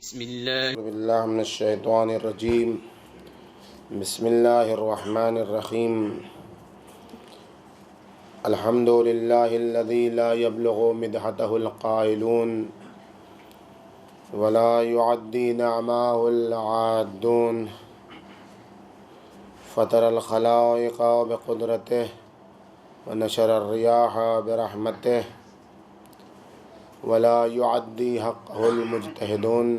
بسم الله أعوذ بالله من الشيطان الرجيم. بسم الله الرحمن الرحيم. الحمد لله الذي لا يبلغ مدحته القائلون ولا يعدي نعماه العادون. فطر الخلائق بقدرته ونشر الرياح برحمته ولا يعدي حقه المجتهدون.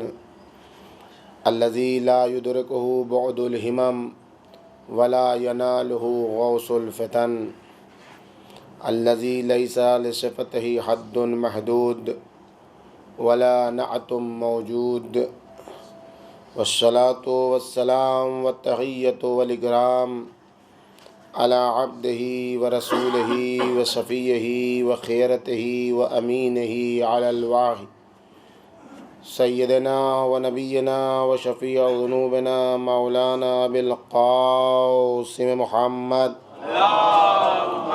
الذي لا يدركه بعد الهمم ولا يناله غوص الفتن. الذي ليس لصفته حد محدود ولا نعت موجود. والصلاة والسلام والتحية والإكرام على عبده ورسوله وصفيه وخيرته وأمينه على الواحد سيدنا ونبينا وشفيع ذنوبنا مولانا أبي القاسم محمد اللهم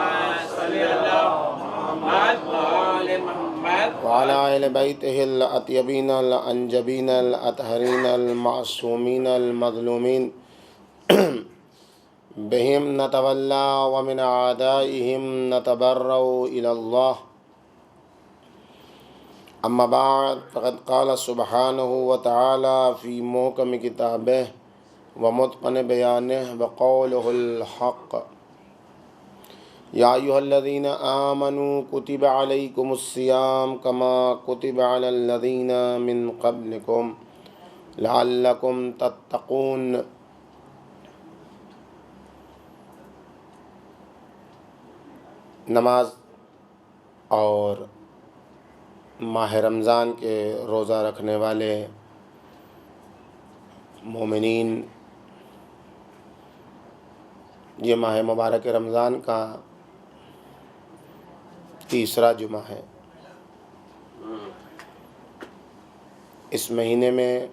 صل على محمد وآل محمد وعلى أهل بيته الأطيبين الأنجبين الأطهرين المعصومين المظلومين بهم نتولى ومن أعدائهم نتبرأ إلى الله. أما بعد فقد قال سبحانه وتعالى في محكم كتابه ومتقن بيانه وقوله الحق: يا أيها الذين آمنوا كتب عليكم الصيام كما كتب على الذين من قبلكم لعلكم تتقون. نماز اور ماہ رمضان کے روزہ رکھنے والے مومنین، یہ ماہ مبارک رمضان کا تیسرا جمعہ ہے۔ اس مہینے میں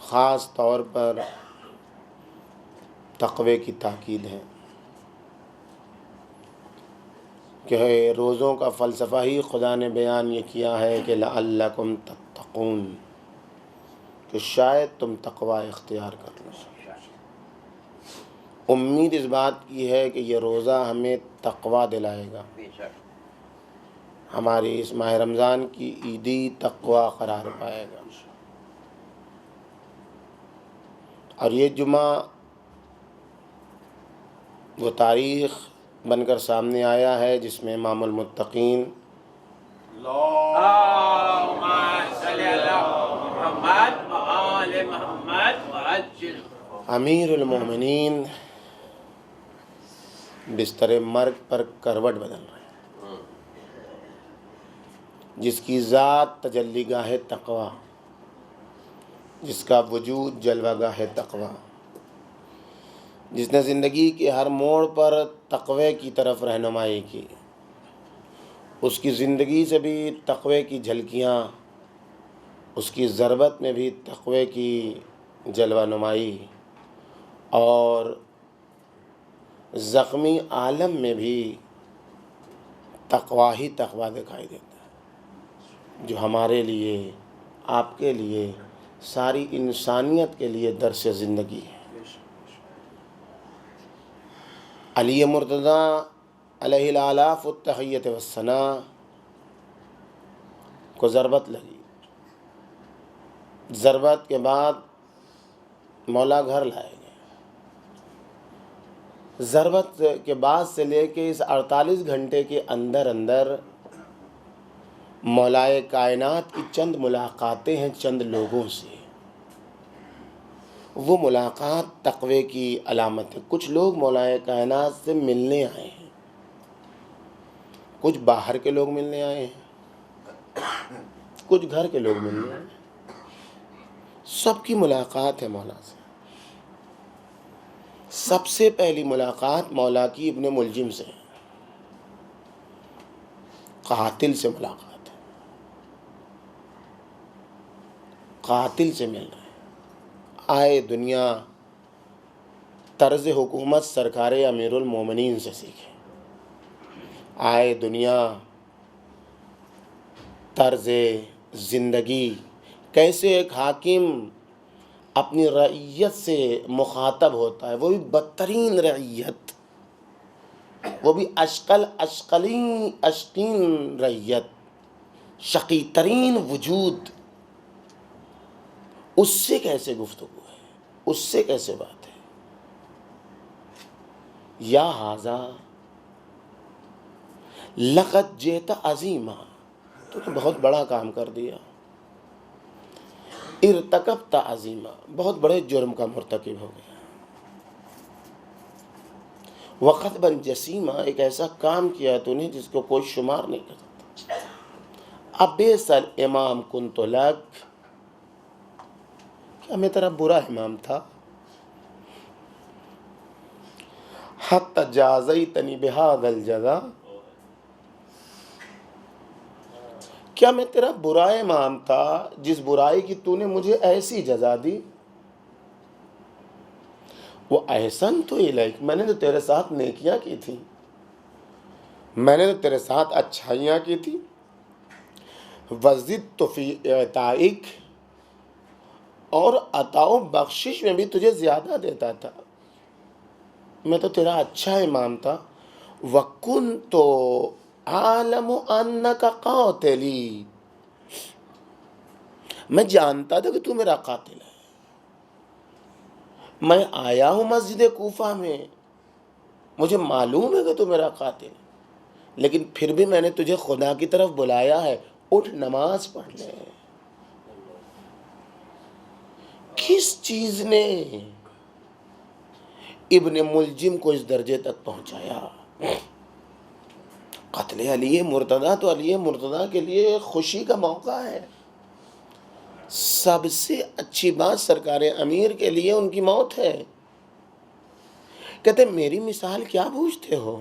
خاص طور پر تقوی کی تاکید ہے کہ روزوں کا فلسفہ ہی خدا نے بیان یہ کیا ہے کہ لعلکم تتقون، کہ شاید تم تقوی اختیار کر لو۔ امید اس بات کی ہے کہ یہ روزہ ہمیں تقوی دلائے گا، ہماری اس ماہ رمضان کی عیدی تقوی قرار پائے گا۔ اور یہ جمعہ وہ تاریخ بن کر سامنے آیا ہے جس میں امام المتقین اللهم صل على محمد وآل محمد وعجل امیر المومنین بستر مرگ پر کروٹ بدل رہے ہیں، جس کی ذات تجلی گاہ تقوی، جس کا وجود جلوہ گاہ تقوی، جس نے زندگی کے ہر موڑ پر تقوی کی طرف رہنمائی کی، اس کی زندگی سے بھی تقوی کی جھلکیاں، اس کی ضربت میں بھی تقوی کی جلوہ نمائی، اور زخمی عالم میں بھی تقوی ہی تقوی دکھائی دیتا ہے، جو ہمارے لیے، آپ کے لیے، ساری انسانیت کے لیے درس زندگی ہے۔ علی مرتضیٰ علیہ الالاف التحیت والثناء کو ضربت لگی، ضربت کے بعد مولا گھر لائے گئے۔ ضربت کے بعد سے لے کے اس 48 گھنٹے کے اندر اندر مولائے کائنات کی چند ملاقاتیں ہیں چند لوگوں سے، وہ ملاقات تقوی کی علامت ہے۔ کچھ لوگ مولائے کائنات سے ملنے آئے ہیں، کچھ باہر کے لوگ ملنے آئے ہیں، کچھ گھر کے لوگ ملنے آئے ہیں، سب کی ملاقات ہے مولا سے۔ سب سے پہلی ملاقات مولا کی ابن ملجم سے، قاتل سے ملاقات ہے، قاتل سے مل رہے ہیں۔ آئے دنیا طرز حکومت سرکار امیر المومنین سے سیکھے، آئے دنیا طرز زندگی کیسے ایک حاکم اپنی رعیت سے مخاطب ہوتا ہے، وہ بھی بدترین رعیت، وہ بھی اشقین رعیت، شقی ترین وجود، اس سے کیسے گفتگو ہے، اس سے کیسے بات ہے؟ یا ھذا لقد جئت عظیما، تو نے بہت بڑا کام کر دیا، ارتکبت عظیما، بہت بڑے جرم کا مرتکب ہو گیا، وقت جسیما، ایک ایسا کام کیا تو نے جس کو کوئی شمار نہیں کر سکتا، ابئس الامام کنت لک، کیا میں تیرا برا امام تھا، حتی جازیتنی بہذا الجزا، کیا میں تیرا برا امام تھا جس برائی کی تو نے مجھے ایسی جزا دی، وہ احسنت الیک، میں نے تو تیرے ساتھ نیکیاں کی تھی، میں نے تو تیرے ساتھ اچھائیاں کی تھی، وزدت فی اعطائک، اور عطا و بخشش میں بھی تجھے زیادہ دیتا تھا، میں تو تیرا اچھا امام تھا، وَكُنْتُ عَالَمُ أَنَّكَ قَاتِلِي، میں جانتا تھا کہ تو میرا قاتل ہے، میں آیا ہوں مسجد کوفہ میں، مجھے معلوم ہے کہ تو میرا قاتل ہے، لیکن پھر بھی میں نے تجھے خدا کی طرف بلایا ہے، اٹھ نماز پڑھ لے۔ کس چیز نے ابن ملجم کو اس درجے تک پہنچایا؟ قتل علی مرتضیٰ تو علی مرتضیٰ کے لیے خوشی کا موقع ہے، سب سے اچھی بات سرکار امیر کے لیے ان کی موت ہے۔ کہتے میری مثال کیا بوجھتے ہو؟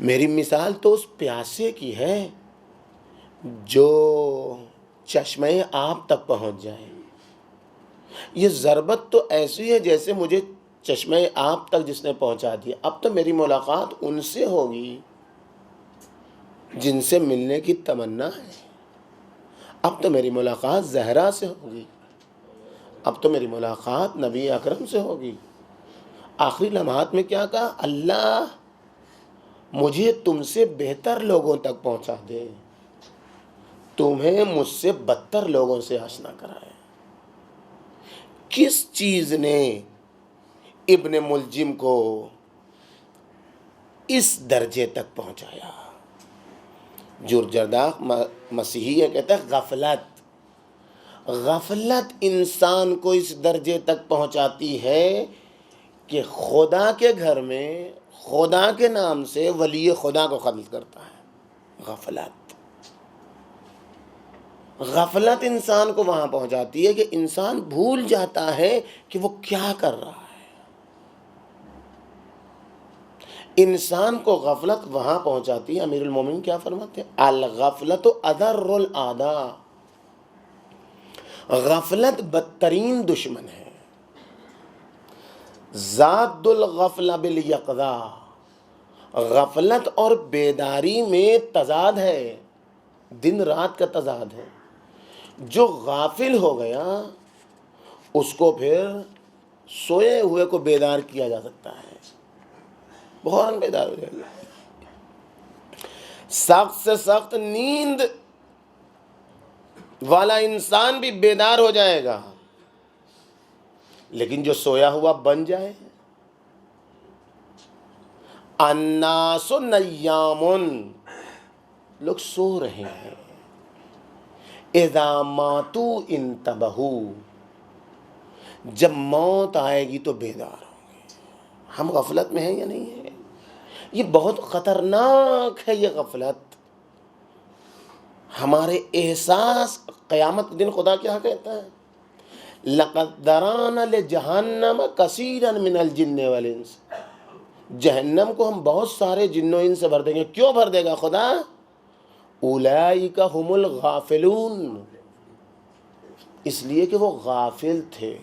میری مثال تو اس پیاسے کی ہے جو چشمہ آب تک پہنچ جائے۔ یہ ضربت تو ایسی ہے جیسے مجھے چشمہ آب تک جس نے پہنچا دیا۔ اب تو میری ملاقات ان سے ہوگی جن سے ملنے کی تمنا ہے، اب تو میری ملاقات زہرا سے ہوگی، اب تو میری ملاقات نبی اکرم سے ہوگی۔ آخری لمحات میں کیا کہا؟ اللہ مجھے تم سے بہتر لوگوں تک پہنچا دے، تمہیں مجھ سے بدتر لوگوں سے آشنا کرائے۔ کس چیز نے ابن ملجم کو اس درجے تک پہنچایا؟ جرجرداق مسیحی ہے، کہتا ہے غفلت۔ غفلت انسان کو اس درجے تک پہنچاتی ہے کہ خدا کے گھر میں خدا کے نام سے ولی خدا کو قتل کرتا ہے۔ غفلت انسان کو وہاں پہنچاتی ہے کہ انسان بھول جاتا ہے کہ وہ کیا کر رہا ہے۔ انسان کو غفلت وہاں پہنچاتی ہے، امیر المومنین کیا فرماتے ہیں؟ الغفلت اضر الاعداء، غفلت بدترین دشمن ہے۔ ذات الغفلہ بالیقظہ، غفلت اور بیداری میں تضاد ہے، دن رات کا تضاد ہے۔ جو غافل ہو گیا اس کو پھر سوئے ہوئے کو بیدار کیا جا سکتا ہے، بہت بیدار ہو جائے گا۔ سخت سے سخت نیند والا انسان بھی بیدار ہو جائے گا، لیکن جو سویا ہوا بن جائے، الناس نیام، لوگ سو رہے ہیں، اذا ماتوا انتبہوا، جب موت آئے گی تو بیدار ہوں گے۔ ہم غفلت میں ہیں یا نہیں ہیں؟ یہ بہت خطرناک ہے، یہ غفلت۔ ہمارے احساس، قیامت کے دن خدا کیا کہتا ہے؟ لَقَدْ ذَرَأْنَا لِجَهَنَّمَ كَثِيرًا مِنَ الْجِنِّ وَالْإِنسِ، جہنم کو ہم بہت سارے جنوں انس سے بھر دیں گے۔ کیوں بھر دے گا خدا؟ اولئک هم الغافلون، اس لیے کہ وہ غافل تھے۔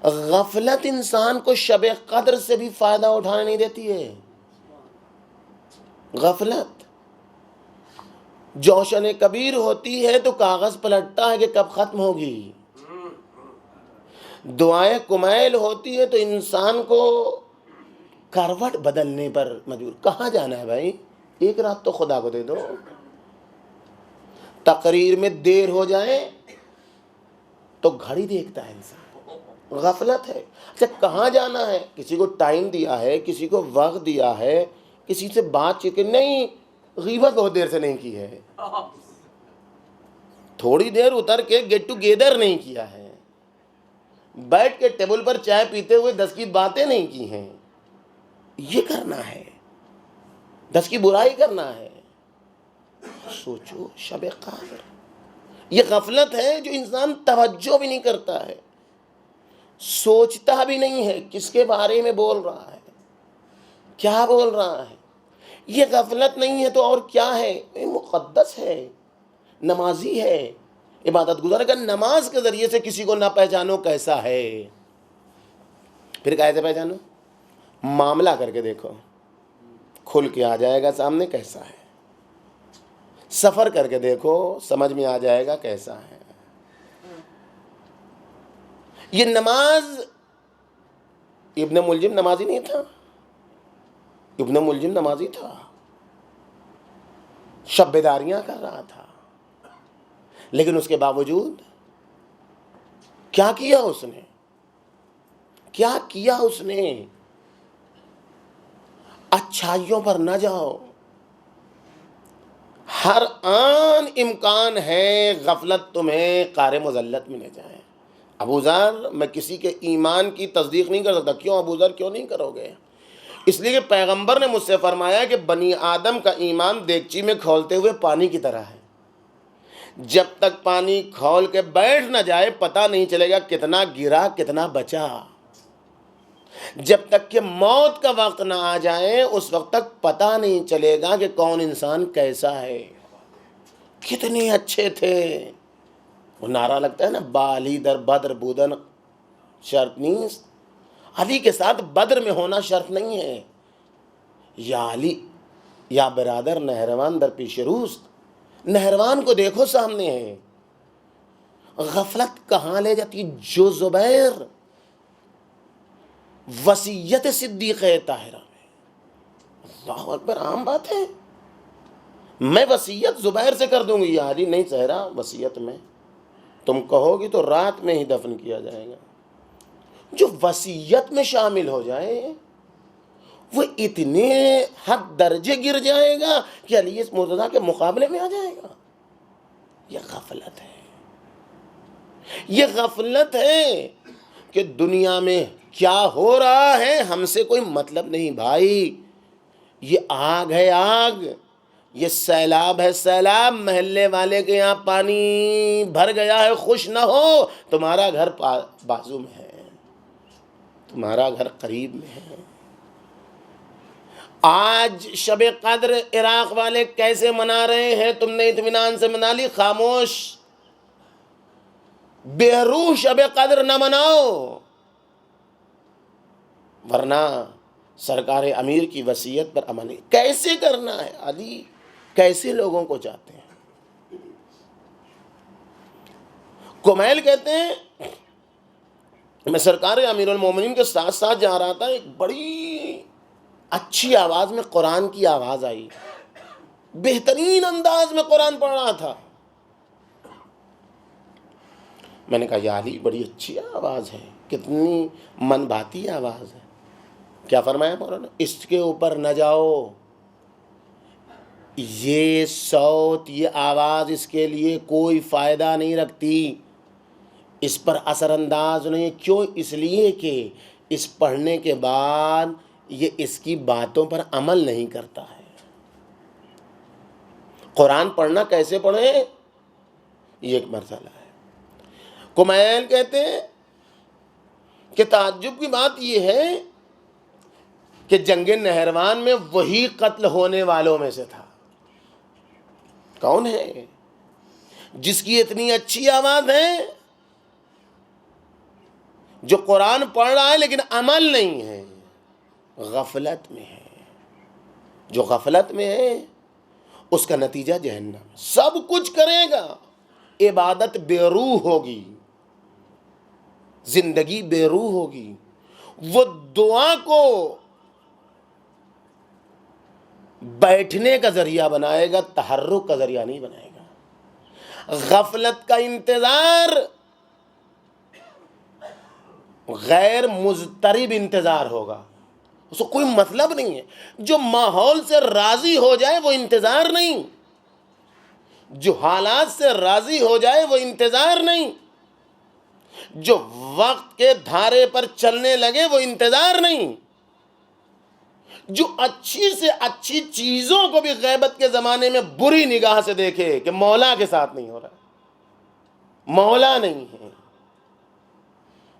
غفلت انسان کو شب قدر سے بھی فائدہ اٹھانے نہیں دیتی ہے۔ غفلت جوشن کبیر ہوتی ہے تو کاغذ پلٹتا ہے کہ کب ختم ہوگی. دعائیں کمیل ہوتی ہے تو انسان کو کروٹ بدلنے پر مجبور. کہاں جانا ہے بھائی؟ ایک رات تو خدا کو دے دو. تقریر میں دیر ہو جائے تو گھڑی دیکھتا ہے انسان. غفلت ہے. اچھا کہاں جانا ہے؟ کسی کو ٹائم دیا ہے, کسی کو وقت دیا ہے, کسی سے بات چیت نہیں. غیبت بہت دیر سے نہیں کی ہے, تھوڑی دیر اتر کے گیٹ ٹو گیدر نہیں کیا ہے, بیٹھ کے ٹیبل پر چائے پیتے ہوئے 10 کی باتیں نہیں کی ہیں. یہ کرنا ہے, 10 کی برائی کرنا ہے. سوچو شب قدر, یہ غفلت ہے جو انسان توجہ بھی نہیں کرتا ہے, سوچتا بھی نہیں ہے کس کے بارے میں بول رہا ہے, کیا بول رہا ہے. یہ غفلت نہیں ہے تو اور کیا ہے؟ یہ مقدس ہے, نمازی ہے, عبادت گزار. اگر نماز کے ذریعے سے کسی کو نہ پہچانو کیسا ہے, پھر کیسے پہچانو؟ معاملہ کر کے دیکھو, کھل کے آ جائے گا سامنے کیسا ہے. سفر کر کے دیکھو, سمجھ میں آ جائے گا کیسا ہے. یہ نماز, ابن ملجم نمازی نہیں تھا, ابن ملجم نمازی تھا, شب بیداریاں کر رہا تھا, لیکن اس کے باوجود کیا کیا اس نے؟ کیا کیا اس نے؟ اچھائیوں پر نہ جاؤ, ہر آن امکان ہے غفلت تمہیں قار مذلت میں لے جائے. ابو ذر, میں کسی کے ایمان کی تصدیق نہیں کر سکتا. کیوں ابو ذر, کیوں نہیں کرو گے؟ اس لیے کہ پیغمبر نے مجھ سے فرمایا کہ بنی آدم کا ایمان دیگچی میں کھولتے ہوئے پانی کی طرح ہے. جب تک پانی کھول کے بیٹھ نہ جائے پتہ نہیں چلے گا کتنا گرا کتنا بچا. جب تک کہ موت کا وقت نہ آ جائے اس وقت تک پتہ نہیں چلے گا کہ کون انسان کیسا ہے. کتنے اچھے تھے. وہ نعرہ لگتا ہے نا, بالی در بدر بودن شرط نہیں, علی کے ساتھ بدر میں ہونا شرط نہیں ہے. یا علی یا برادر نہروان در پیش روست, نہروان کو دیکھو سامنے ہے. غفلت کہاں لے جاتی؟ جو زبیر وصیت صدیق طاہرہ میں, اللہ اکبر, عام بات ہے, میں وصیت زبیر سے کر دوں گی. یا علی نہیں صحرا, وصیت میں تم کہو گی تو رات میں ہی دفن کیا جائے گا. جو وصیت میں شامل ہو جائے وہ اتنے حد درجے گر جائے گا کہ علی مرتضیٰ کے مقابلے میں آ جائے گا. یہ غفلت ہے. یہ غفلت ہے کہ دنیا میں کیا ہو رہا ہے ہم سے کوئی مطلب نہیں بھائی. یہ آگ ہے آگ, یہ سیلاب ہے سیلاب. محلے والے کے یہاں پانی بھر گیا ہے, خوش نہ ہو, تمہارا گھر بازو میں ہے, تمہارا گھر قریب میں ہے. آج شب قدر عراق والے کیسے منا رہے ہیں, تم نے اطمینان سے منا لی. خاموش, بے روح شب قدر نہ مناؤ, ورنہ سرکار امیر کی وصیت پر عمل کیسے کرنا ہے. علی کیسے لوگوں کو چاہتے ہیں. کمیل کہتے ہیں میں سرکار امیر المومنین کے ساتھ ساتھ جا رہا تھا, ایک بڑی اچھی آواز میں قرآن کی آواز آئی, بہترین انداز میں قرآن پڑھ رہا تھا. میں نے کہا یا علی بڑی اچھی آواز ہے, کتنی من بھاتی آواز ہے. کیا فرمایا مولانا؟ اس کے اوپر نہ جاؤ, یہ صوت یہ آواز اس کے لیے کوئی فائدہ نہیں رکھتی, اس پر اثر انداز نہیں. کیوں؟ اس لیے کہ اس پڑھنے کے بعد یہ اس کی باتوں پر عمل نہیں کرتا ہے. قرآن پڑھنا کیسے پڑھیں یہ ایک مرحلہ ہے. کمیل کہتے ہیں کہ تعجب کی بات یہ ہے کہ جنگ نہروان میں وہی قتل ہونے والوں میں سے تھا. کون ہے؟ جس کی اتنی اچھی آواز ہے, جو قرآن پڑھ رہا ہے لیکن عمل نہیں ہے, غفلت میں ہے. جو غفلت میں ہے اس کا نتیجہ جہنم، سب کچھ کرے گا، عبادت بے روح ہوگی، زندگی بے روح ہوگی، وہ دعا کو بیٹھنے کا ذریعہ بنائے گا، تحرک کا ذریعہ نہیں بنائے گا۔ غفلت کا انتظار غیر مضطرب انتظار ہوگا، اس کو کوئی مطلب نہیں ہے۔ جو ماحول سے راضی ہو جائے وہ انتظار نہیں، جو حالات سے راضی ہو جائے وہ انتظار نہیں، جو وقت کے دھارے پر چلنے لگے وہ انتظار نہیں، جو اچھی سے اچھی چیزوں کو بھی غیبت کے زمانے میں بری نگاہ سے دیکھے کہ مولا کے ساتھ نہیں ہو رہا، مولا نہیں ہے،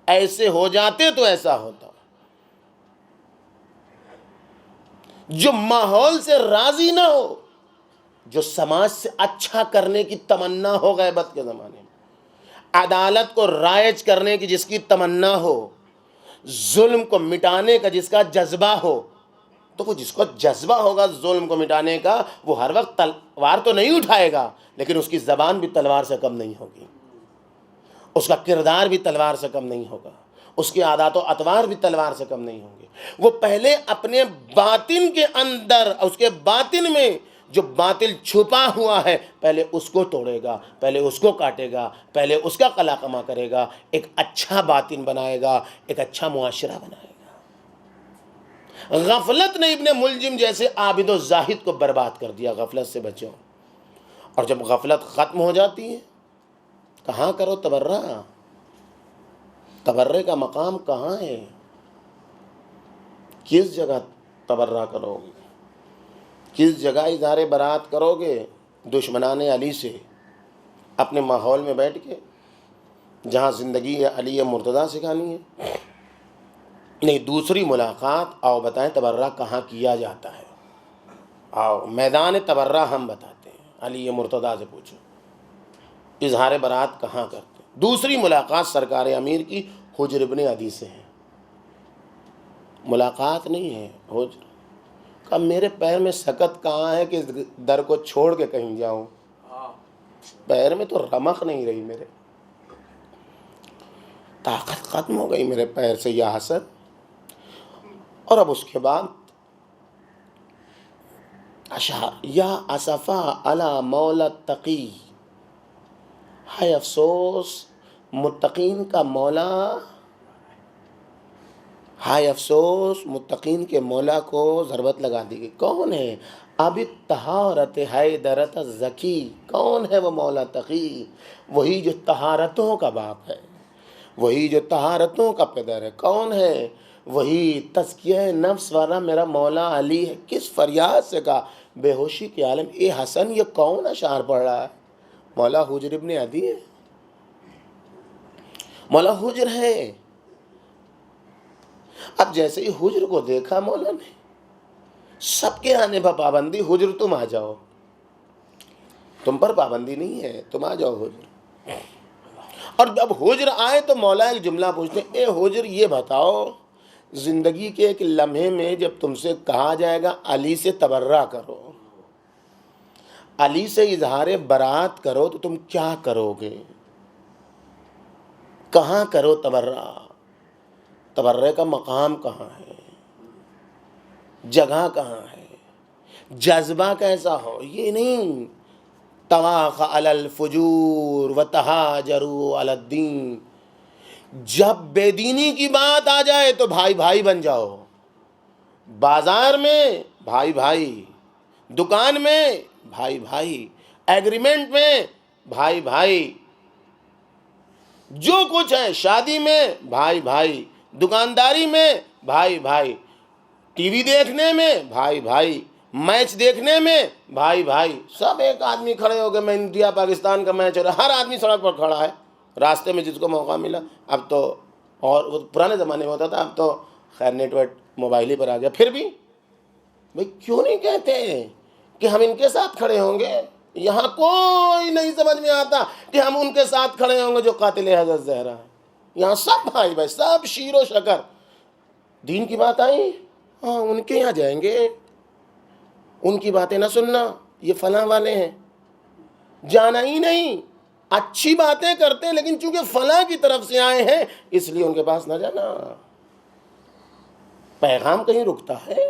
ایسے ہو جاتے تو ایسا ہوتا۔ جو ماحول سے راضی نہ ہو، جو سماج سے اچھا کرنے کی تمنا ہو غیبت کے زمانے میں، عدالت کو رائج کرنے کی جس کی تمنا ہو، ظلم کو مٹانے کا جس کا جذبہ ہو، تو وہ جس کو جذبہ ہوگا ظلم کو مٹانے کا، وہ ہر وقت تلوار تو نہیں اٹھائے گا، لیکن اس کی زبان بھی تلوار سے کم نہیں ہوگی، اس کا کردار بھی تلوار سے کم نہیں ہوگا، اس کی عادات و اطوار بھی تلوار سے کم نہیں ہوں گے۔ وہ پہلے اپنے باطن کے اندر، اس کے باطن میں جو باطل چھپا ہوا ہے، پہلے اس کو توڑے گا، پہلے اس کو کاٹے گا، پہلے اس کا قلا قما کرے گا، ایک اچھا باطن بنائے گا، ایک اچھا معاشرہ بنائے گا۔ غفلت نے ابن ملجم جیسے عابد و زاہد کو برباد کر دیا۔ غفلت سے بچو، اور جب غفلت ختم ہو جاتی ہے، کہاں کرو تبرہ؟ تبرے کا مقام کہاں ہے؟ کس جگہ تبرہ کرو گے؟ کس جگہ اظہار برات کرو گے؟ دشمنان علی سے اپنے ماحول میں بیٹھ کے، جہاں زندگی علی مرتضیٰ سکھانی ہے؟ نہیں، دوسری ملاقات، آؤ بتائیں تبرہ کہاں کیا جاتا ہے، آؤ میدان تبرہ ہم بتاتے ہیں، علی مرتضیٰ سے پوچھو اظہار برات کہاں کرتے ہیں۔ دوسری ملاقات سرکار امیر کی حجر ابن عدی سے ہے، ملاقات نہیں ہے، حجر۔ کہا میرے پیر میں سکت کہاں ہے کہ در کو چھوڑ کے کہیں جاؤں، پیر میں تو رمق نہیں رہی، میرے طاقت ختم ہو گئی میرے پیر سے، یا حسن۔ اور اب اس کے بعد اشعار، یا اسفا علی مولا تقی، ہے افسوس متقین کا مولا، ہائے افسوس متقین کے مولا کو ضربت لگا دی گئی۔ کون ہے؟ اب طہارت حیدرت الزکی، کون ہے وہ مولا تقی؟ وہی جو طہارتوں کا باپ ہے، وہی جو طہارتوں کا پدر ہے۔ کون ہے؟ وہی تزکیہ نفس والا میرا مولا علی ہے۔ کس فریاد سے کہا، بے ہوشی کے عالم، اے حسن یہ کون اشعار پڑھ رہا ہے؟ مولا حجر ابن عدی ہے، مولا حجر ہے۔ اب جیسے ہی حجر کو دیکھا مولا نے، سب کے آنے پر پابندی، حجر تم آ جاؤ، تم پر پابندی نہیں ہے، تم آ جاؤ حجر۔ اور جب حجر آئے تو مولا ایک جملہ پوچھتے ہیں، اے حجر یہ بتاؤ، زندگی کے ایک لمحے میں جب تم سے کہا جائے گا علی سے تبرہ کرو، علی سے اظہار برات کرو، تو تم کیا کرو گے؟ کہاں کرو تبرہ؟ تبرے کا مقام کہاں ہے؟ جگہ کہاں ہے؟ جذبہ کیسا ہو؟ یہ نہیں تواخ علی الفجور وتہاجروا علی الدین، جب بے دینی کی بات آ جائے تو بھائی بھائی بن جاؤ، بازار میں بھائی بھائی، دکان میں بھائی بھائی، ایگریمنٹ میں بھائی بھائی، جو کچھ ہے، شادی میں بھائی بھائی، دکانداری میں بھائی بھائی، ٹی وی دیکھنے میں بھائی بھائی، میچ دیکھنے میں بھائی بھائی، سب ایک آدمی کھڑے ہو گئے، میں انڈیا پاکستان کا میچ ہو رہا ہے، ہر آدمی سڑک پر کھڑا ہے، راستے میں جس کو موقع ملا۔ اب تو، اور وہ پرانے زمانے میں ہوتا تھا، اب تو خیر نیٹ ورک موبائل ہی پر آ گیا، پھر بھی بھائی کیوں نہیں کہتے کہ ہم ان کے ساتھ کھڑے ہوں گے؟ یہاں کوئی نہیں سمجھ میں آتا کہ ہم ان کے ساتھ کھڑے ہوں گے جو قاتل حضرت زہرا ہے۔ یہاں سب بھائی بھائی، سب شیر و شکر۔ دین کی بات آئی، ہاں ان کے یہاں جائیں گے، ان کی باتیں نہ سننا، یہ فلاں والے ہیں، جانا ہی نہیں، اچھی باتیں کرتے ہیں لیکن چونکہ فلاں کی طرف سے آئے ہیں اس لیے ان کے پاس نہ جانا۔ پیغام کہیں رکتا ہے؟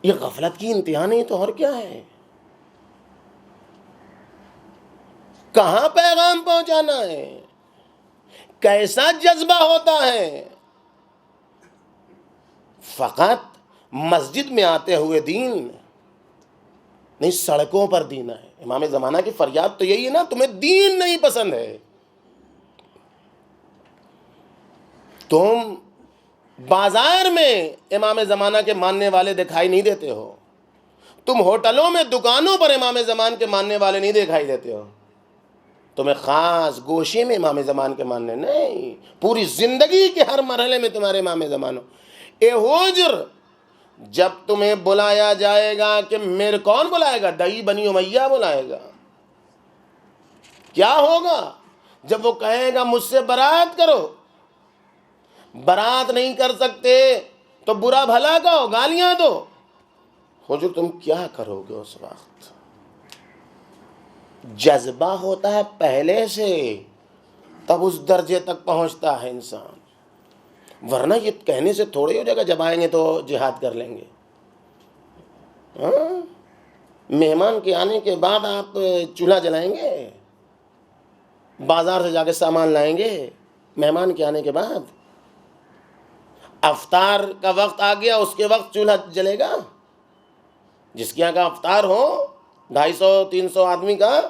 یہ غفلت کی انتہا نہیں تو اور کیا ہے؟ کہاں پیغام پہنچانا ہے؟ کیسا جذبہ ہوتا ہے؟ فقط مسجد میں آتے ہوئے دین نہیں، سڑکوں پر دین ہے۔ امام زمانہ کی فریاد تو یہی ہے نا، تمہیں دین نہیں پسند ہے، تم بازار میں امام زمانہ کے ماننے والے دکھائی نہیں دیتے ہو، تم ہوٹلوں میں دکانوں پر امام زمان کے ماننے والے نہیں دکھائی دیتے ہو، تمہیں خاص گوشے میں امام زمان کے ماننے نہیں، پوری زندگی کے ہر مرحلے میں تمہارے امام زمان ہو۔ اے حجر، جب تمہیں بلایا جائے گا کہ میرے کون بلائے گا؟ دئی بنی امیہ بلائے گا۔ کیا ہوگا جب وہ کہے گا مجھ سے برات کرو؟ برات نہیں کر سکتے تو برا بھلا کہو، گالیاں دو۔ حضور تم کیا کرو گے اس وقت؟ جذبہ ہوتا ہے پہلے سے، تب اس درجے تک پہنچتا ہے انسان، ورنہ یہ کہنے سے تھوڑی ہو جائے گا جب آئیں گے تو جہاد کر لیں گے۔ مہمان کے آنے کے بعد آپ چولہا جلائیں گے؟ بازار سے جا کے سامان لائیں گے مہمان کے آنے کے بعد؟ افطار کا وقت آ گیا، اس کے وقت چولہا جلے گا؟ جس کے یہاں کا افطار ہو 250-300 آدمی کا،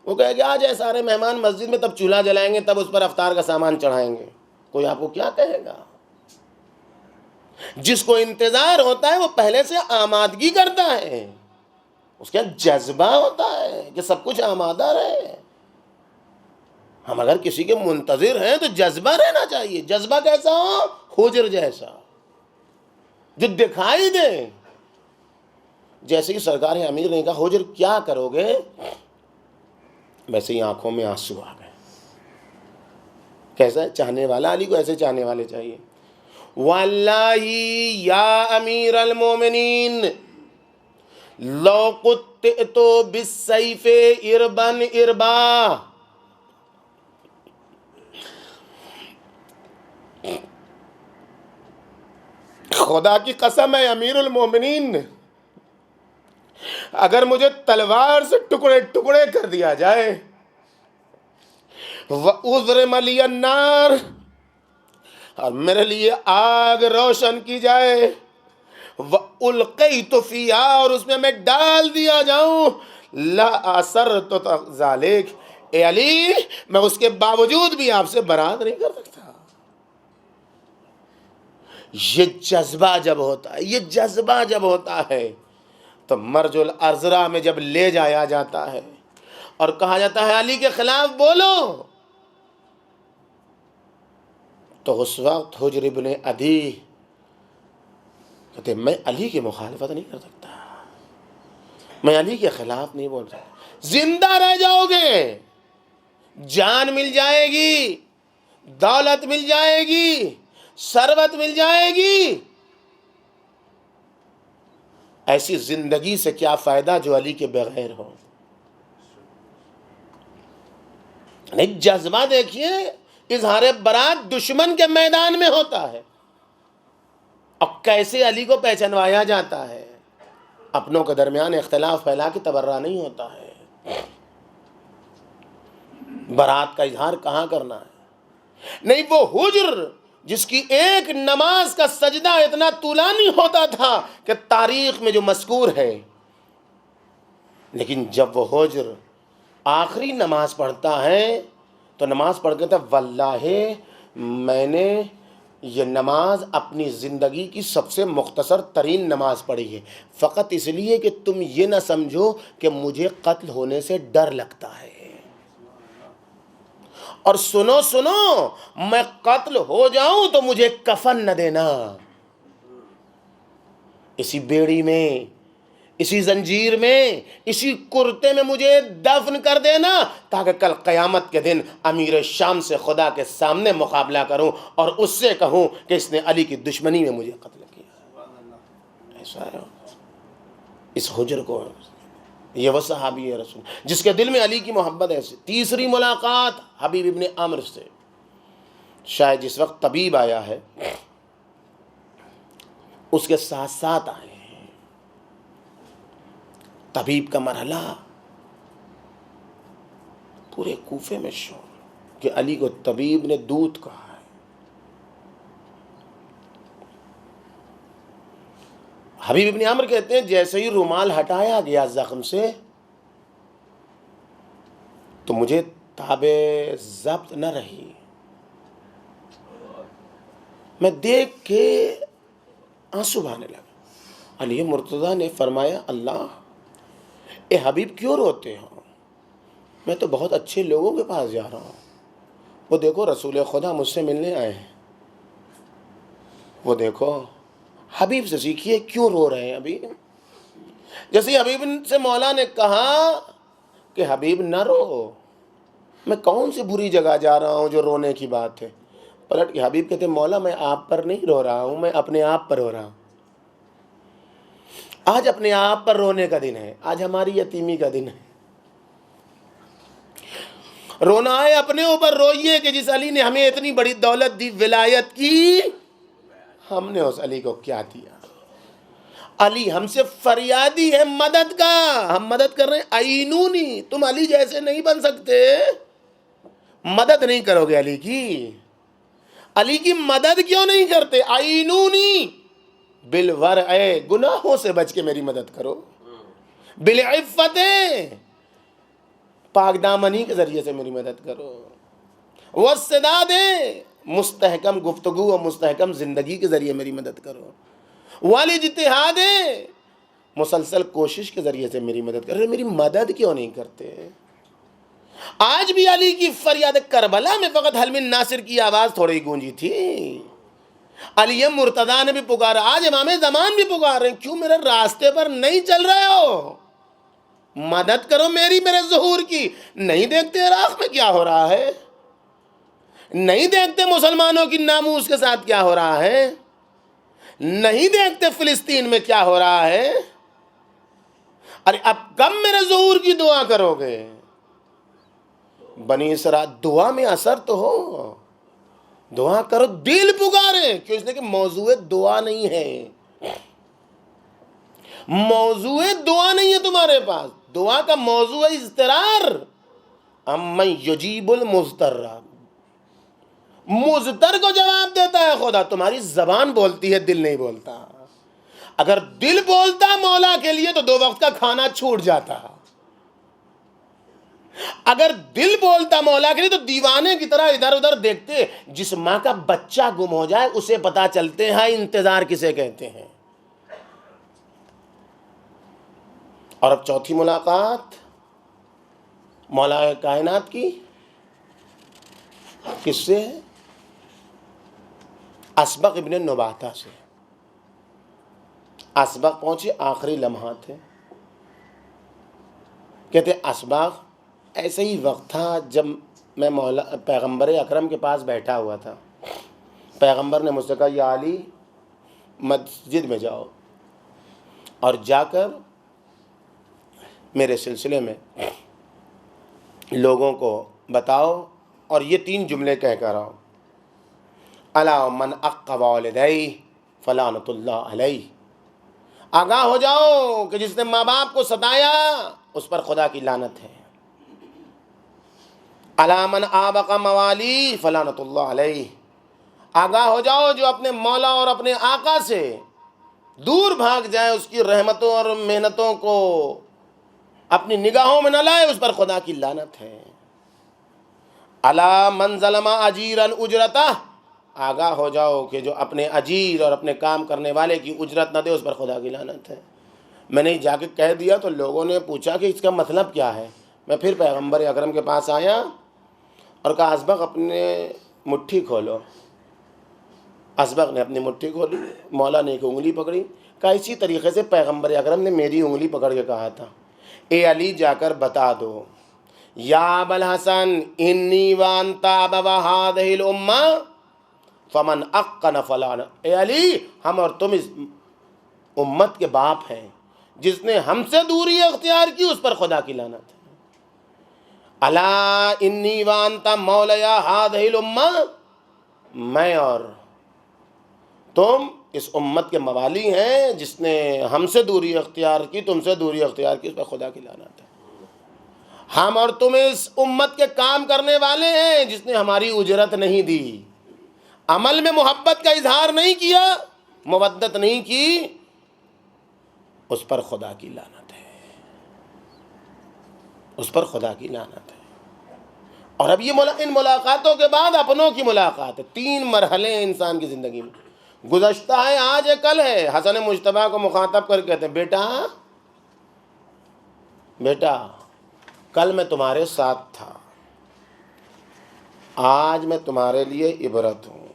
وہ کہے گا آ جائے سارے مہمان مسجد میں، تب چولہا جلائیں گے، تب اس پر افطار کا سامان چڑھائیں گے۔ کوئی آپ کو کیا کہے گا؟ جس کو انتظار ہوتا ہے وہ پہلے سے آمادگی کرتا ہے، اس کا جذبہ ہوتا ہے کہ سب کچھ آمادہ رہے۔ ہم اگر کسی کے منتظر ہیں تو جذبہ رہنا چاہیے۔ جذبہ کیسا ہو؟ حجر جیسا، جو دکھائی دے۔ جیسے کہ سرکار امیر نے کہا حجر کیا کرو گے، ویسے ہی آنکھوں میں آنسو آ گئے۔ کیسا ہے؟ چاہنے والا علی کو ایسے چاہنے والے چاہیے۔ واللہ یا امیر المومنین لو قطعت بالسیف اربا اربا، خدا کی قسم ہے امیر المومنین، اگر مجھے تلوار سے ٹکڑے ٹکڑے کر دیا جائے، وَأُضْرِمَ لِيَ النَّارِ، اور میرے لیے آگ روشن کی جائے، وَأُلْقِيتُ فِيهَا، اور اس میں میں ڈال دیا جاؤں، لَأَسَرْتُ ذَلِكَ، اے علی میں اس کے باوجود بھی آپ سے برات نہیں کر سکتا۔ یہ جذبہ جب ہوتا ہے، یہ جذبہ جب ہوتا ہے تو مرج الارزرہ میں جب لے جایا جاتا ہے اور کہا جاتا ہے علی کے خلاف بولو، تو اس وقت حجر ابن عدی کہتے میں علی کی مخالفت نہیں کر سکتا، میں علی کے خلاف نہیں بول سکتا۔ زندہ رہ جاؤ گے، جان مل جائے گی، دولت مل جائے گی، ثروت مل جائے گی، ایسی زندگی سے کیا فائدہ جو علی کے بغیر ہو۔ نہیں، جذبہ دیکھیے، اظہار برات دشمن کے میدان میں ہوتا ہے، اور کیسے علی کو پہچانوایا جاتا ہے۔ اپنوں کے درمیان اختلاف پھیلا کے تبرہ نہیں ہوتا ہے۔ برات کا اظہار کہاں کرنا ہے؟ نہیں، وہ حجر جس کی ایک نماز کا سجدہ اتنا طولانی ہوتا تھا کہ تاریخ میں جو مذکور ہے، لیکن جب وہ حجر آخری نماز پڑھتا ہے تو نماز پڑھ کے کہتا ہے واللہ میں نے یہ نماز اپنی زندگی کی سب سے مختصر ترین نماز پڑھی ہے، فقط اس لیے کہ تم یہ نہ سمجھو کہ مجھے قتل ہونے سے ڈر لگتا ہے، اور سنو میں قتل ہو جاؤں تو مجھے کفن نہ دینا، اسی بیڑی میں، اسی زنجیر میں، اسی کرتے میں مجھے دفن کر دینا، تاکہ کل قیامت کے دن امیر شام سے خدا کے سامنے مقابلہ کروں اور اس سے کہوں کہ اس نے علی کی دشمنی میں مجھے قتل کیا۔ ایسا ہے، اس حجر کو، یہ وہ صحابی ہے رسول جس کے دل میں علی کی محبت ہے. تیسری ملاقات حبیب ابن عمرو سے. شاید جس وقت طبیب آیا ہے اس کے ساتھ ساتھ آئے ہیں. طبیب کا مرحلہ، پورے کوفے میں شور کہ علی کو طبیب نے دودھ کہا ہے. حبیب ابن عمرو کہتے ہیں جیسے ہی رومال ہٹایا گیا زخم سے تو مجھے تاب ضبط نہ رہی. میں دیکھ کے آنسو بہانے لگا. علی مرتضیٰ نے فرمایا اللہ اے حبیب کیوں روتے ہو؟ میں تو بہت اچھے لوگوں کے پاس جا رہا ہوں. وہ دیکھو رسول خدا مجھ سے ملنے آئے ہیں. وہ دیکھو حبیب سے سیکھیے کیوں رو رہے ہیں حبیب. جیسے حبیب سے مولا نے کہا کہ حبیب نہ رو، میں کون سی بری جگہ جا رہا ہوں جو رونے کی بات ہے. پلٹ کے حبیب کہتے ہیں مولا میں آپ پر نہیں رو رہا ہوں، میں اپنے آپ پر رو رہا ہوں. آج اپنے آپ پر رونے کا دن ہے، آج ہماری یتیمی کا دن ہے. رونا ہے اپنے اوپر، روئیے کہ جس علی نے ہمیں اتنی بڑی دولت دی، ولایت کی، ہم نے اس علی کو کیا دیا. علی ہم سے فریادی ہے مدد کا، ہم مدد کر رہے ہیں. عینونی، تم علی جیسے نہیں بن سکتے، مدد نہیں کرو گے علی کی. علی کی مدد کیوں نہیں کرتے؟ عینونی بالورع، گناہوں سے بچ کے میری مدد کرو. بالعفت، پاک دامنی کے ذریعے سے میری مدد کرو. والسداد، مستحکم گفتگو اور مستحکم زندگی کے ذریعے میری مدد کرو. والاجتہاد، مسلسل کوشش کے ذریعے سے میری مدد کرو. میری مدد کیوں نہیں کرتے؟ آج بھی علی کی فریاد کربلا میں فقط حل من ناصر کی آواز تھوڑی گونجی تھی. علی مرتضیٰ نے بھی پکارا، آج امام زمان بھی پکار رہے ہیں، کیوں میرے راستے پر نہیں چل رہے ہو؟ مدد کرو میری، میرے ظہور کی. نہیں دیکھتے عراق میں کیا ہو رہا ہے؟ نہیں دیکھتے مسلمانوں کی ناموس کے ساتھ کیا ہو رہا ہے؟ نہیں دیکھتے فلسطین میں کیا ہو رہا ہے؟ ارے اب کب میرے ظہور کی دعا کرو گے؟ بنی اسرائیل دعا میں اثر تو ہو، دعا کرو، دل پکارے. کیوں؟ اس لیے کہ موضوع دعا نہیں ہے، موضوع دعا نہیں ہے تمہارے پاس. دعا کا موضوع ہے اضطرار. امن یجیب المضطر، مضطر کو جواب دیتا ہے خدا. تمہاری زبان بولتی ہے، دل نہیں بولتا. اگر دل بولتا مولا کے لیے تو 2 وقت کا کھانا چھوٹ جاتا. اگر دل بولتا مولا کے لیے تو دیوانے کی طرح ادھر ادھر دیکھتے. جس ماں کا بچہ گم ہو جائے اسے پتا چلتے ہیں انتظار کسے کہتے ہیں. اور اب چوتھی ملاقات مولا کائنات کی کس سے ہے؟ اسبق ابن نباتہ سے. اسبق پہنچے، آخری لمحات تھے. کہتے اسبق ایسے ہی وقت تھا جب میں پیغمبر اکرم کے پاس بیٹھا ہوا تھا. پیغمبر نے مجھ سے کہا یا علی مسجد میں جاؤ اور جا کر میرے سلسلے میں لوگوں کو بتاؤ اور یہ 3 جملے کہہ کر آؤ. الا من اق والدیہ فلعنۃ اللہ علیہ. آگاہ ہو جاؤ کہ جس نے ماں باپ کو ستایا اس پر خدا کی لعنت ہے. الا من آبق موالی فلعنۃ اللہ علیہ. آگاہ ہو جاؤ جو اپنے مولا اور اپنے آقا سے دور بھاگ جائے، اس کی رحمتوں اور محنتوں کو اپنی نگاہوں میں نہ لائے، اس پر خدا کی لعنت ہے. الا من ظلم اجیرا اجرتہ. آگاہ ہو جاؤ کہ جو اپنے اجیر اور اپنے کام کرنے والے کی اجرت نہ دے اس پر خدا کی لعنت ہے. میں نے جا کے کہہ دیا تو لوگوں نے پوچھا کہ اس کا مطلب کیا ہے. میں پھر پیغمبر اکرم کے پاس آیا اور کہا اسبق اپنے مٹھی کھولو. اسبق نے اپنی مٹھی کھولی، مولا نے ایک انگلی پکڑی. کہا اسی طریقے سے پیغمبر اکرم نے میری انگلی پکڑ کے کہا تھا اے علی جا کر بتا دو یا ابا الحسن انی وانت ابا ہذہ الامہ فمن اقن فلان. اے علی ہم اور تم اس امت کے باپ ہیں. جس نے ہم سے دوری اختیار کی اس پر خدا کی لعنت ہے۔ الا انی وانت مولایا ہذہ الامہ، میں اور تم اس امت کے موالی ہیں، جس نے ہم سے دوری اختیار کی، تم سے دوری اختیار کی، اس پر خدا کی لعنت ہے۔ ہم اور تم اس امت کے کام کرنے والے ہیں، جس نے ہماری اجرت نہیں دی، عمل میں محبت کا اظہار نہیں کیا، مودت نہیں کی، اس پر خدا کی لعنت ہے، اس پر خدا کی لعنت ہے۔ اور اب یہ ان ملاقاتوں کے بعد اپنوں کی ملاقات ہے۔ 3 مرحلے ہیں انسان کی زندگی میں، گزشتہ ہے، آج ہے، کل ہے۔ حسن مجتبیٰ کو مخاطب کر کے کہتے ہیں، بیٹا کل میں تمہارے ساتھ تھا، آج میں تمہارے لیے عبرت ہوں۔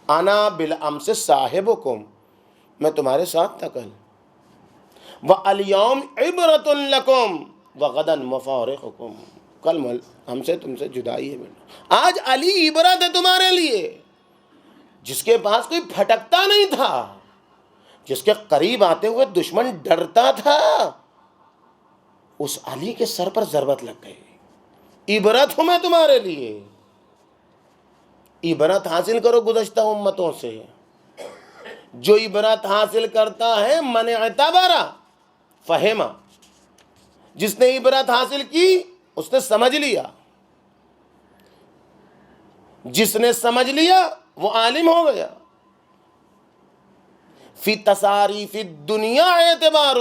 انا بالامس صاحبکم، میں تمہارے ساتھ تھا کل۔ وَالْيَوْمِ عِبْرَةٌ لَكُمْ وَغَدًا مُفَارِقُكُمْ، کل ہم سے تم سے جدائی ہے بیٹا، آج علی عبرت ہے تمہارے لیے، جس کے پاس کوئی پھٹکتا نہیں تھا، جس کے قریب آتے ہوئے دشمن ڈرتا تھا، اس علی کے سر پر ضربت لگ گئی۔ عبرت ہوں میں تمہارے لیے، عبرت حاصل کرو گزشتہ امتوں سے۔ جو عبرت حاصل کرتا ہے من اعتبر فہم، جس نے عبرت حاصل کی اس نے سمجھ لیا، جس نے سمجھ لیا وہ عالم ہو گیا۔ فی تصاریف الدنیا اعتبار،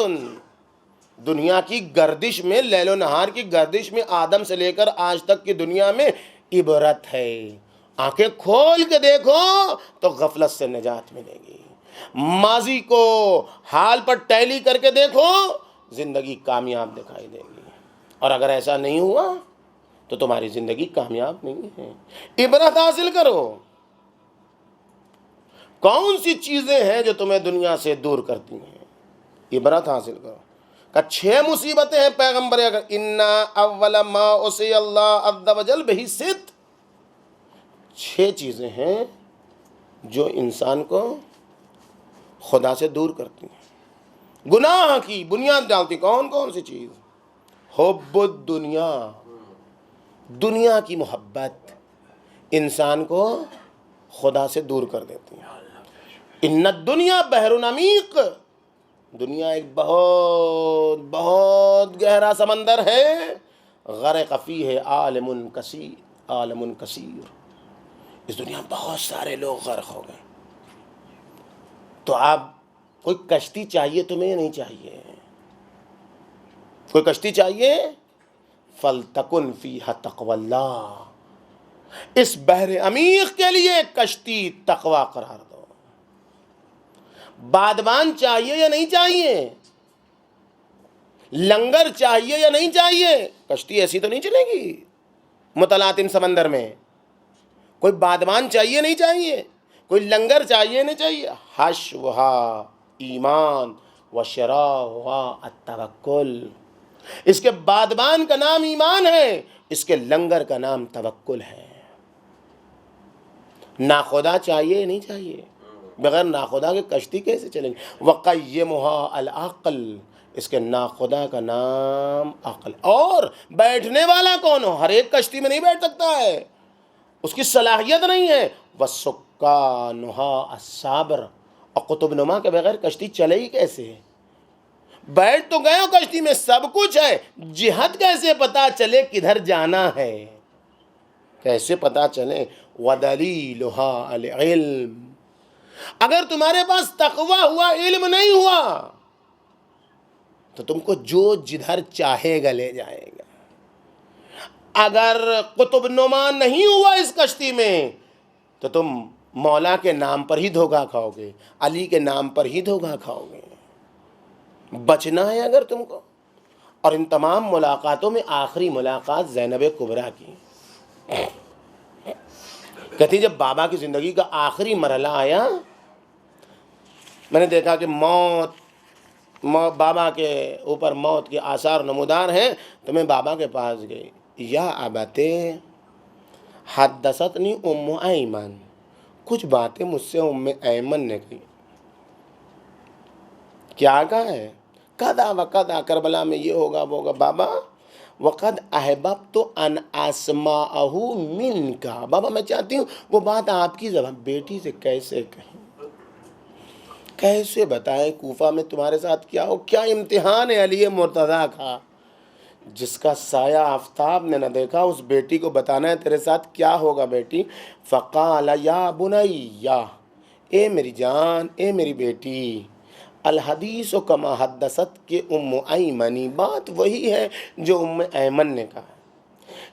دنیا کی گردش میں، لیل و نہار کی گردش میں، آدم سے لے کر آج تک کی دنیا میں عبرت ہے۔ آنکھیں کھول کے دیکھو تو غفلت سے نجات ملے گی، ماضی کو حال پر ٹیلی کر کے دیکھو، زندگی کامیاب دکھائی دے گی، اور اگر ایسا نہیں ہوا تو تمہاری زندگی کامیاب نہیں ہے۔ عبرت حاصل کرو، کون سی چیزیں ہیں جو تمہیں دنیا سے دور کرتی ہیں، عبرت حاصل کرو۔ کہ 6 مصیبتیں ہیں پیغمبر اگر، انا اول ما اسی اللہ عز وجل بہ ست، 6 چیزیں ہیں جو انسان کو خدا سے دور کرتی ہیں، گناہ کی بنیاد ڈالتی۔ کون سی چیز؟ حب الدنیا، دنیا کی محبت انسان کو خدا سے دور کر دیتی ہے۔ ان الدنیا بحر عمیق، دنیا ایک بہت بہت گہرا سمندر ہے، غرق فیہ عالم کثیر، اس دنیا میں بہت سارے لوگ غرق ہو گئے۔ تو آپ کوئی کشتی چاہیے تمہیں یا نہیں چاہیے؟ کوئی کشتی چاہیے؟ فَلْتَكُنْ فِيهَا تَقْوَى اللَّهِ، اس بحر عمیق کے لیے کشتی تقوی قرار دو۔ بادبان چاہیے یا نہیں چاہیے؟ لنگر چاہیے یا نہیں چاہیے؟ کشتی ایسی تو نہیں چلے گی متلاطم سمندر میں۔ کوئی بادبان چاہیے نہیں چاہیے؟ کوئی لنگر چاہیے نہیں چاہیے؟ حشوہا ایمان و شراہا التوکل، اس کے بادبان کا نام ایمان ہے، اس کے لنگر کا نام توکل ہے۔ ناخدا چاہیے نہیں چاہیے؟ بغیر ناخدا کے کشتی کیسے چلیں گے؟ وقیمہا العقل، اس کے ناخدا کا نام عقل۔ اور بیٹھنے والا کون ہو؟ ہر ایک کشتی میں نہیں بیٹھ سکتا ہے، اس کی صلاحیت نہیں ہے۔ وسکانہا الصابر، اور قطب نما کے بغیر کشتی چلے ہی کیسے؟ بیٹھ تو گئے ہو کشتی میں، سب کچھ ہے، جہت کیسے پتا چلے کدھر جانا ہے؟ کیسے پتا چلے؟ وَدَلِيلُهَا الْعِلْمِ، اگر تمہارے پاس تقوی ہوا، علم نہیں ہوا، تو تم کو جو جدھر چاہے گا لے جائے گا۔ اگر قطب نما نہیں ہوا اس کشتی میں تو تم مولا کے نام پر ہی دھوکہ کھاؤ گے، علی کے نام پر ہی دھوکہ کھاؤ گے۔ بچنا ہے اگر تم کو۔ اور ان تمام ملاقاتوں میں آخری ملاقات زینب کبریٰ کی، کہتی جب بابا کی زندگی کا آخری مرحلہ آیا، میں نے دیکھا کہ بابا کے اوپر موت کے آثار نمودار ہیں، تو میں بابا کے پاس گئی۔ یا ابتے حدثتنی ام ایمن، کچھ باتیں مجھ سے ام ایمن نے کی۔ کیا کہا ہے؟ کدا و کدا، کربلا میں یہ ہوگا وہ ہوگا. بابا وقد احببت ان اسمعہ منک، بابا میں چاہتی ہوں وہ بات آپ کی زبان. بیٹی سے کیسے کہیں، کیسے بتائیں کوفہ میں تمہارے ساتھ کیا ہو. کیا امتحان ہے علی مرتضیٰ کا، جس کا سایہ آفتاب نے نہ دیکھا، اس بیٹی کو بتانا ہے تیرے ساتھ کیا ہوگا بیٹی. فقال یا بنی، اے میری جان، اے میری بیٹی، الحدیث کما حدثت کے ام ایمنی، بات وہی ہے جو ام ایمن نے کہا.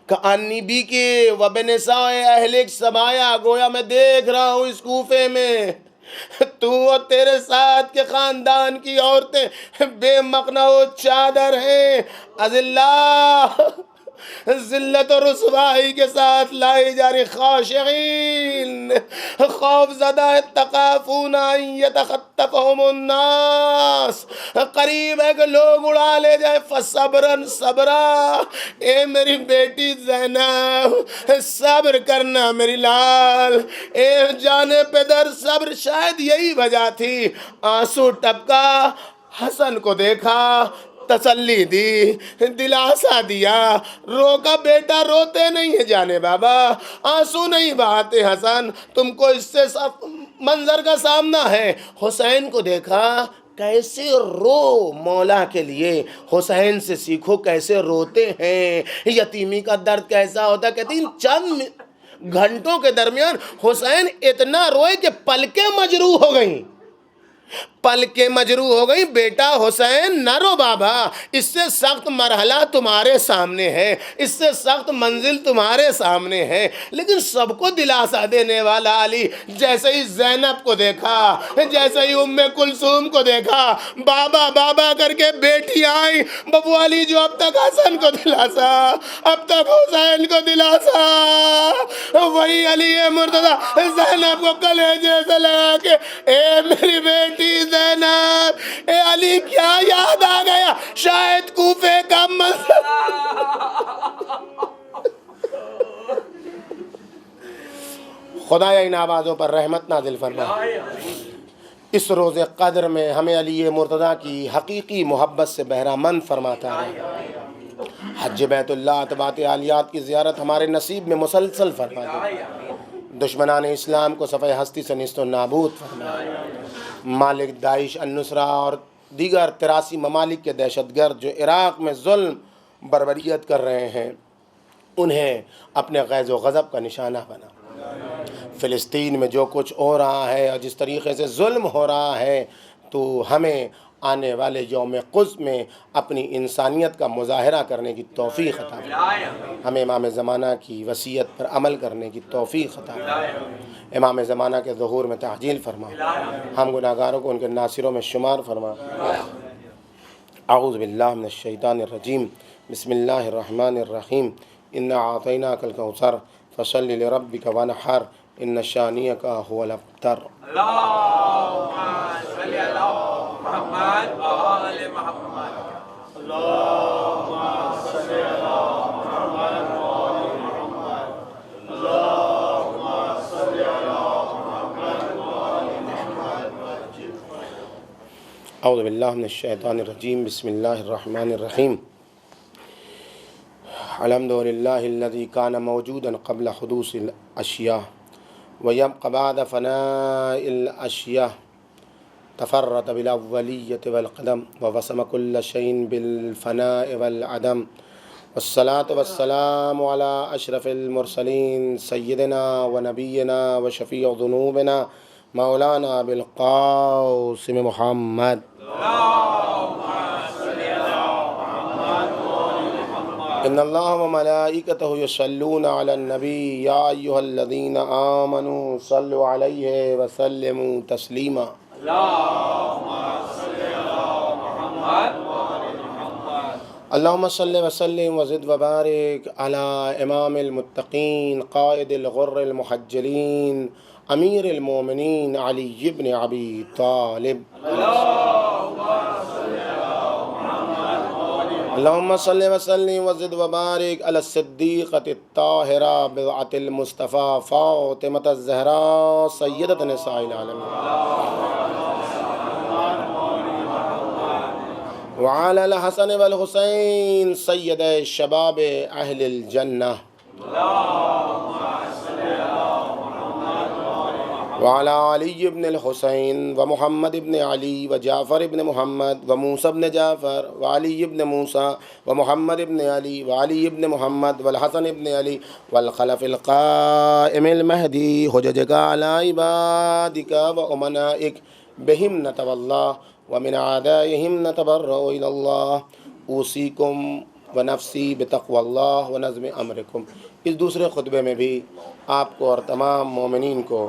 کانی بی کے وبنساء اہل سبایا، گویا میں دیکھ رہا ہوں اس کوفے میں تو اور تیرے ساتھ کے خاندان کی عورتیں بے مقنع و چادر ہیں، اذلہ، ذلت و رسوائی کے ساتھ لائی جا رہی، خاشعین، خوف زدہ، تخافون ان یتخطفہم الناس، قریب ہے کہ لوگ اڑا لے جائے. فصبرن صبرا، اے میری بیٹی زینب صبر کرنا میری لال، اے جانے پدر صبر. شاید یہی وجہ تھی، آنسو ٹپکا، حسن کو دیکھا، تسلی دی، دلاسا دیا، روکا. بیٹا روتے نہیں ہیں جانے بابا، آنسو نہیں بہاتے حسن، تم کو اس سے منظر کا سامنا ہے. حسین کو دیکھا کیسے رو مولا کے لیے، حسین سے سیکھو کیسے روتے ہیں، یتیمی کا درد کیسا ہوتا. کہتی ہیں چند گھنٹوں کے درمیان حسین اتنا روئے کہ پلکیں مجروح ہو گئیں، پلکیں مجروح ہو گئی. بیٹا حسین نہ رو بابا، اس سے سخت مرحلہ تمہارے سامنے ہے، اس سے سخت منزل تمہارے سامنے ہے. لیکن سب کو دلاسا دینے والا علی، جیسے ہی زینب کو دیکھا، جیسے ہی ام کلثوم کو دیکھا، بابا بابا کر کے بیٹی آئی. بابو علی جو اب تک حسن کو دلاسا، اب تک حسین کو دلاسا، وہی علی مرتضیٰ زینب کو کلیجے سے لگا کے، اے میری بیٹی زینب، اے علی کیا یاد آ گیا، شاید کوفے کا منظر. خدایا ان آوازوں پر رحمت نازل فرما. اس روز قدر میں ہمیں علی مرتضیٰ کی حقیقی محبت سے بہرہ مند فرماتا ہے. حج بیت اللہ، اتباعت عالیات کی زیارت ہمارے نصیب میں مسلسل فرما دے. دشمنان اسلام کو صفحہ ہستی سے نیست و نابود فرما. مالک داعش، النصرہ اور دیگر 83 ممالک کے دہشت گرد جو عراق میں ظلم بربریت کر رہے ہیں، انہیں اپنے غیظ و غضب کا نشانہ بنا. فلسطین میں جو کچھ ہو رہا ہے اور جس طریقے سے ظلم ہو رہا ہے، تو ہمیں آنے والے یوم قدس میں اپنی انسانیت کا مظاہرہ کرنے کی توفیق عطا فرما. ہمیں امام زمانہ کی وصیت پر عمل کرنے کی توفیق عطا فرما. امام زمانہ کے ظہور میں تعجیل فرما. ہم گناہگاروں کو ان کے ناصروں میں شمار فرما. اعوذ باللہ من الشیطان الرجیم، بسم اللہ الرحمن الرحیم. انا اعطیناک الکوثر فصل لربک وانحر ان شانئک هو الابتر. اللهم صل على محمد وآل محمد. اللهم صل على محمد وآل محمد. اللهم صل على محمد وآل محمد. اعوذ باللہ من الشیطان الرجیم، بسم اللہ الرحمن الرحیم. الحمد للہ الذی کان موجودا قبل حدوث الاشیاء ويبقى بعد فناء الأشياء، تفرد بالأولية والقدم ووسم كل شيء بالفناء والعدم. والصلاة والسلام على أشرف المرسلين سيدنا ونبينا وشفيع ذنوبنا مولانا أبي القاسم محمد. ان اللہ و ملائکتہ یصلون علی النبی یا ایھا الذین آمنوا صلوا علیہ وسلموا تسلیما. اللہم صل وسلم وزد وبارک علی امام المتقین قائد الغر المحجلین امیر المومنین علی بن ابی طالب. اللہم صل وسلم وزد وبارک علی الصدیقۃ الطاہرہ بضعۃ المصطفیٰ فاطمۃ الزہراء سیدۃ نساء العالمین. وعلی الحسن والحسین سید شباب اہل الجنہ وعلی علی ابن الحسین ومحمد ابن علی وجعفر ابن محمد وموسیٰ ابن جعفر وعلی ابن موسیٰ ومحمد ابن علی وعلی ابن محمد والحسن ابن علی والخلف القائم المہدی حججک علی عبادک وامنائک بہم نتولی ومن اعدائہم نتبرأ الی اللہ اوصیکم ونفسی بتقوی اللہ ونظم امرکم۔ اس دوسرے خطبے میں بھی آپ کو اور تمام مومنین کو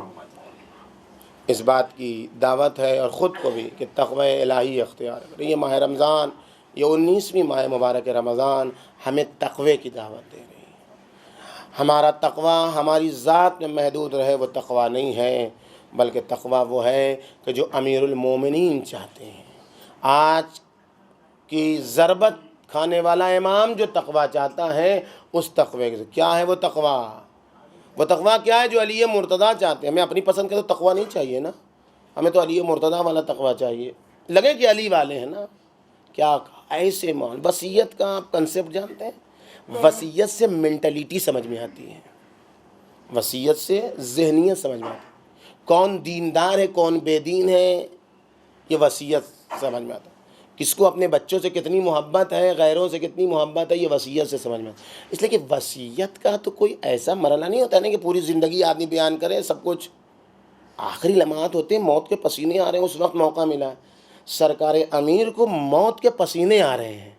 اس بات کی دعوت ہے اور خود کو بھی کہ تقوی الہی اختیار کریں۔ یہ ماہ رمضان، یہ 19ویں ماہ مبارک رمضان ہمیں تقوی کی دعوت دے رہی ہے۔ ہمارا تقوی ہماری ذات میں محدود رہے وہ تقوی نہیں ہے، بلکہ تقوی وہ ہے کہ جو امیر المومنین چاہتے ہیں۔ آج کی ضربت کھانے والا امام جو تقوی چاہتا ہے، اس تقوی کے کیا ہے وہ تقوی؟ وہ تقوی کیا ہے جو علی مرتضیٰ چاہتے ہیں؟ ہمیں اپنی پسند کا تو تقوی نہیں چاہیے نا، ہمیں تو علی مرتضیٰ والا تقوی چاہیے، لگے کہ علی والے ہیں نا۔ کیا ایسے مان وصیت کا آپ کنسیپٹ جانتے ہیں؟ وصیت سے مینٹلیٹی سمجھ میں آتی ہے، وصیت سے ذہنیت سمجھ میں آتی ہے، کون دیندار ہے کون بے دین ہے، یہ وصیت سمجھ میں آتا ہے۔ کس کو اپنے بچوں سے کتنی محبت ہے، غیروں سے کتنی محبت ہے، یہ وصیت سے سمجھ میں آتا ہے۔ اس لیے کہ وصیت کا تو کوئی ایسا مرحلہ نہیں ہوتا ہے نا کہ پوری زندگی آدمی بیان کرے سب کچھ۔ آخری لمحات ہوتے ہیں، موت کے پسینے آ رہے ہیں، اس وقت موقع ملا ہے۔ سرکار امیر کو موت کے پسینے آ رہے ہیں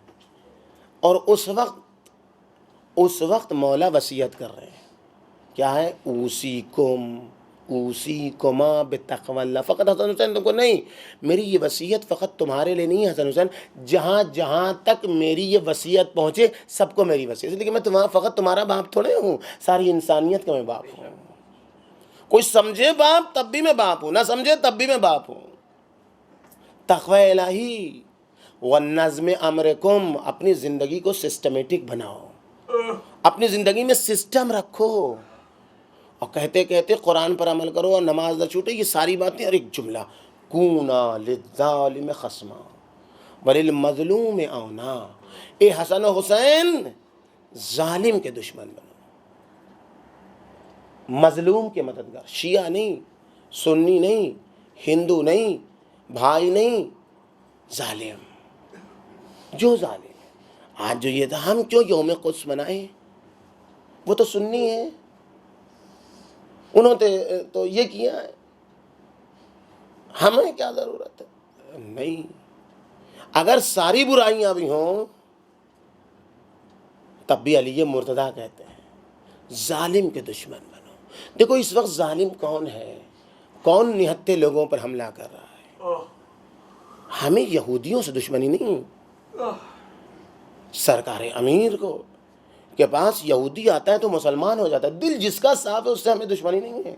اور اس وقت مولا وصیت کر رہے ہیں، کیا ہے؟ اوصیکما بتقوی اللہ۔ فقط حسن حسین تم کو نہیں، میری یہ وصیت فقط تمہارے لیے نہیں ہے حسن حسین، جہاں جہاں تک میری یہ وصیت پہنچے سب کو میری وصیت، لیکن میں فقط تمہارا باپ تھوڑے ہوں، ساری انسانیت کا میں باپ ہوں۔ کوئی سمجھے باپ تب بھی میں باپ ہوں، نہ سمجھے تب بھی میں باپ ہوں۔ تقوی الہی ونظم امرکم، اپنی زندگی کو سسٹمیٹک بناؤ، اپنی زندگی میں سسٹم رکھو، اور کہتے کہتے قرآن پر عمل کرو اور نماز نہ چھوٹے۔ یہ ساری باتیں اور ایک جملہ، کونا للظالم خصما وللمظلوم اونا۔ اے حسن و حسین ظالم کے دشمن بنو، مظلوم کے مددگار، شیعہ نہیں، سنی نہیں، ہندو نہیں، بھائی نہیں، ظالم، جو ظالم ہے۔ آج جو یہ تھا، ہم کیوں یوم قدس منائیں؟ وہ تو سنی ہے، انہوں نے تو یہ کیا ہے، ہمیں کیا ضرورت ہے؟ نہیں، اگر ساری برائیاں بھی ہوں تب بھی علی مرتضیٰ کہتے ہیں ظالم کے دشمن بنو۔ دیکھو اس وقت ظالم کون ہے، کون نہتے لوگوں پر حملہ کر رہا ہے؟ ہمیں یہودیوں سے دشمنی نہیں، سرکار امیر کو کے پاس یہودی آتا ہے تو مسلمان ہو جاتا ہے، دل جس کا صاف ہے اس سے ہمیں دشمنی نہیں ہے۔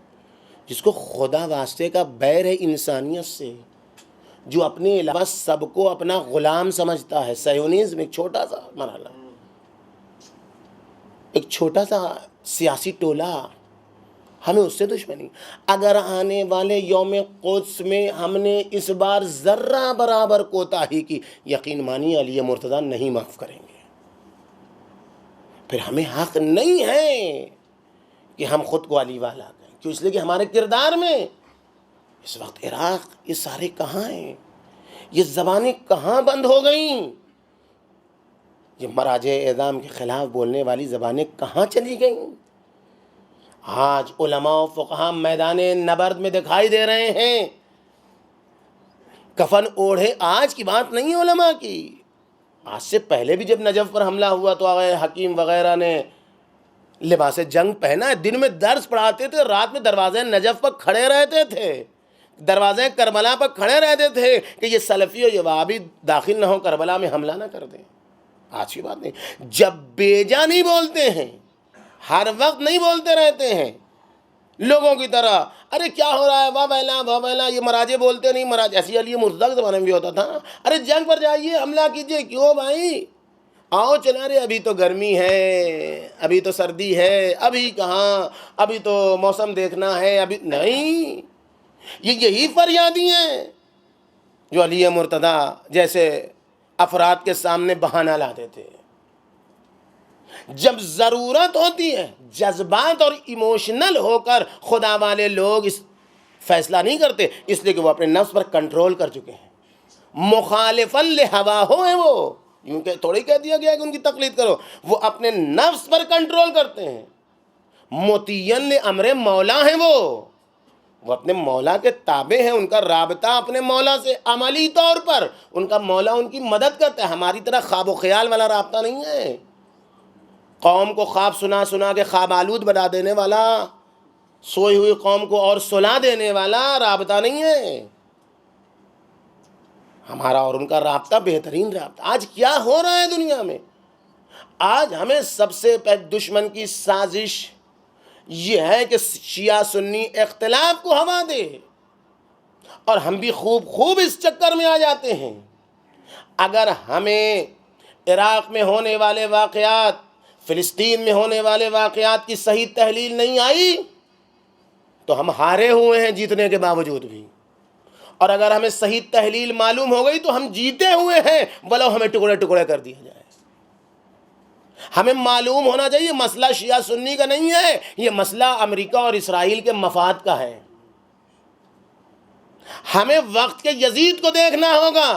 جس کو خدا واسطے کا بیر ہے انسانیت سے، جو اپنے علاوہ سب کو اپنا غلام سمجھتا ہے، صہیونیزم ایک چھوٹا سا مرحلہ، ایک چھوٹا سا سیاسی ٹولہ، ہمیں اس سے دشمنی۔ اگر آنے والے یوم قدس میں ہم نے اس بار ذرہ برابر کوتاہی کی، یقین مانیے علی مرتضیٰ نہیں معاف کریں گے۔ پھر ہمیں حق نہیں ہے کہ ہم خود کو علی والا کہیں، کیوں؟ اس لیے کہ ہمارے کردار میں اس وقت عراق یہ سارے کہاں ہیں، یہ زبانیں کہاں بند ہو گئیں، یہ مراجع اعظام کے خلاف بولنے والی زبانیں کہاں چلی گئیں؟ آج علماء و فقہاء میدان نبرد میں دکھائی دے رہے ہیں، کفن اوڑھے۔ آج کی بات نہیں ہے علماء کی، آج سے پہلے بھی جب نجف پر حملہ ہوا تو حکیم وغیرہ نے لباس جنگ پہنا ہے، دن میں درس پڑھاتے تھے، رات میں دروازے نجف پر کھڑے رہتے تھے، دروازے کربلا پر کھڑے رہتے تھے کہ یہ سلفی اور یہ وہابی داخل نہ ہو، کربلا میں حملہ نہ کر دیں۔ آج کی بات نہیں، جب بیجا نہیں بولتے ہیں، ہر وقت نہیں بولتے رہتے ہیں لوگوں کی طرح، ارے کیا ہو رہا ہے، واہ ویلا واہ ویلا، یہ مراجے بولتے نہیں، مراجے ایسی علی مرتضیٰ کے زمانے میں بھی ہوتا تھا، ارے جنگ پر جائیے، حملہ کیجیے، کیوں بھائی، آؤ چلے، ارے ابھی تو گرمی ہے، ابھی تو سردی ہے، ابھی کہاں، ابھی تو موسم دیکھنا ہے، ابھی نہیں۔ یہی فریادی ہیں جو علی مرتضیٰ جیسے افراد کے سامنے بہانہ لاتے تھے. جب ضرورت ہوتی ہے جذبات اور ایموشنل ہو کر خدا والے لوگ اس فیصلہ نہیں کرتے، اس لیے کہ وہ اپنے نفس پر کنٹرول کر چکے ہیں. مخالفاً لہواہو ہیں وہ، یوں کہ تھوڑی کہہ دیا گیا کہ ان کی تقلید کرو، وہ اپنے نفس پر کنٹرول کرتے ہیں. مطیعاً لامر مولا ہیں وہ اپنے مولا کے تابع ہیں. ان کا رابطہ اپنے مولا سے عملی طور پر، ان کا مولا ان کی مدد کرتا ہے. ہماری طرح خواب و خیال والا رابطہ نہیں ہے، قوم کو خواب سنا سنا کے خواب آلود بنا دینے والا، سوئی ہوئی قوم کو اور سلا دینے والا رابطہ نہیں ہے. ہمارا اور ان کا رابطہ بہترین رابطہ. آج کیا ہو رہا ہے دنیا میں؟ آج ہمیں سب سے پہلے دشمن کی سازش یہ ہے کہ شیعہ سنی اختلاف کو ہوا دے، اور ہم بھی خوب اس چکر میں آ جاتے ہیں. اگر ہمیں عراق میں ہونے والے واقعات، فلسطین میں ہونے والے واقعات کی صحیح تحلیل نہیں آئی تو ہم ہارے ہوئے ہیں جیتنے کے باوجود بھی، اور اگر ہمیں صحیح تحلیل معلوم ہو گئی تو ہم جیتے ہوئے ہیں، بلو ہمیں ٹکڑے ٹکڑے کر دیا جائے. ہمیں معلوم ہونا چاہیے مسئلہ شیعہ سنی کا نہیں ہے، یہ مسئلہ امریکہ اور اسرائیل کے مفاد کا ہے. ہمیں وقت کے یزید کو دیکھنا ہوگا،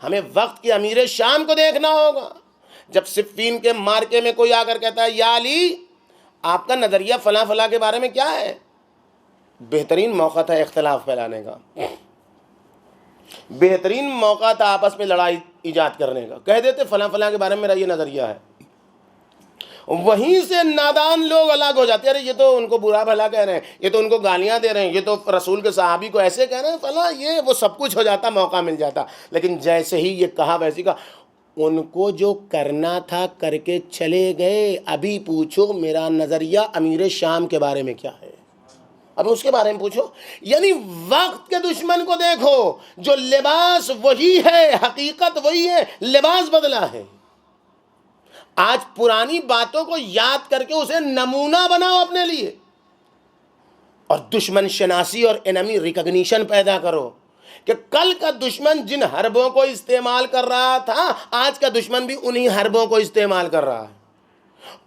ہمیں وقت کے امیر شام کو دیکھنا ہوگا. جب صفین کے مارکے میں کوئی آ کر کہتا ہے یا علی آپ کا نظریہ فلاں فلاں کے بارے میں کیا ہے، بہترین موقع تھا اختلاف پھیلانے کا، بہترین موقع تھا آپس میں لڑائی ایجاد کرنے کا. کہہ دیتے فلاں فلاں کے بارے میں میرا یہ نظریہ ہے. وہیں سے نادان لوگ الگ ہو جاتے ہیں، ارے یہ تو ان کو برا بھلا کہہ رہے ہیں، یہ تو ان کو گالیاں دے رہے ہیں، یہ تو رسول کے صحابی کو ایسے کہہ رہے ہیں فلاں، یہ وہ سب کچھ ہو جاتا، موقع مل جاتا. لیکن جیسے ہی یہ کہا ویسے کہا، ان کو جو کرنا تھا کر کے چلے گئے. ابھی پوچھو میرا نظریہ امیر شام کے بارے میں کیا ہے، اب اس کے بارے میں پوچھو. یعنی وقت کے دشمن کو دیکھو، جو لباس وہی ہے، حقیقت وہی ہے، لباس بدلا ہے. آج پرانی باتوں کو یاد کر کے اسے نمونہ بناؤ اپنے لیے، اور دشمن شناسی اور انمی ریکگنیشن پیدا کرو کہ کل کا دشمن جن حربوں کو استعمال کر رہا تھا، آج کا دشمن بھی انہی حربوں کو استعمال کر رہا ہے.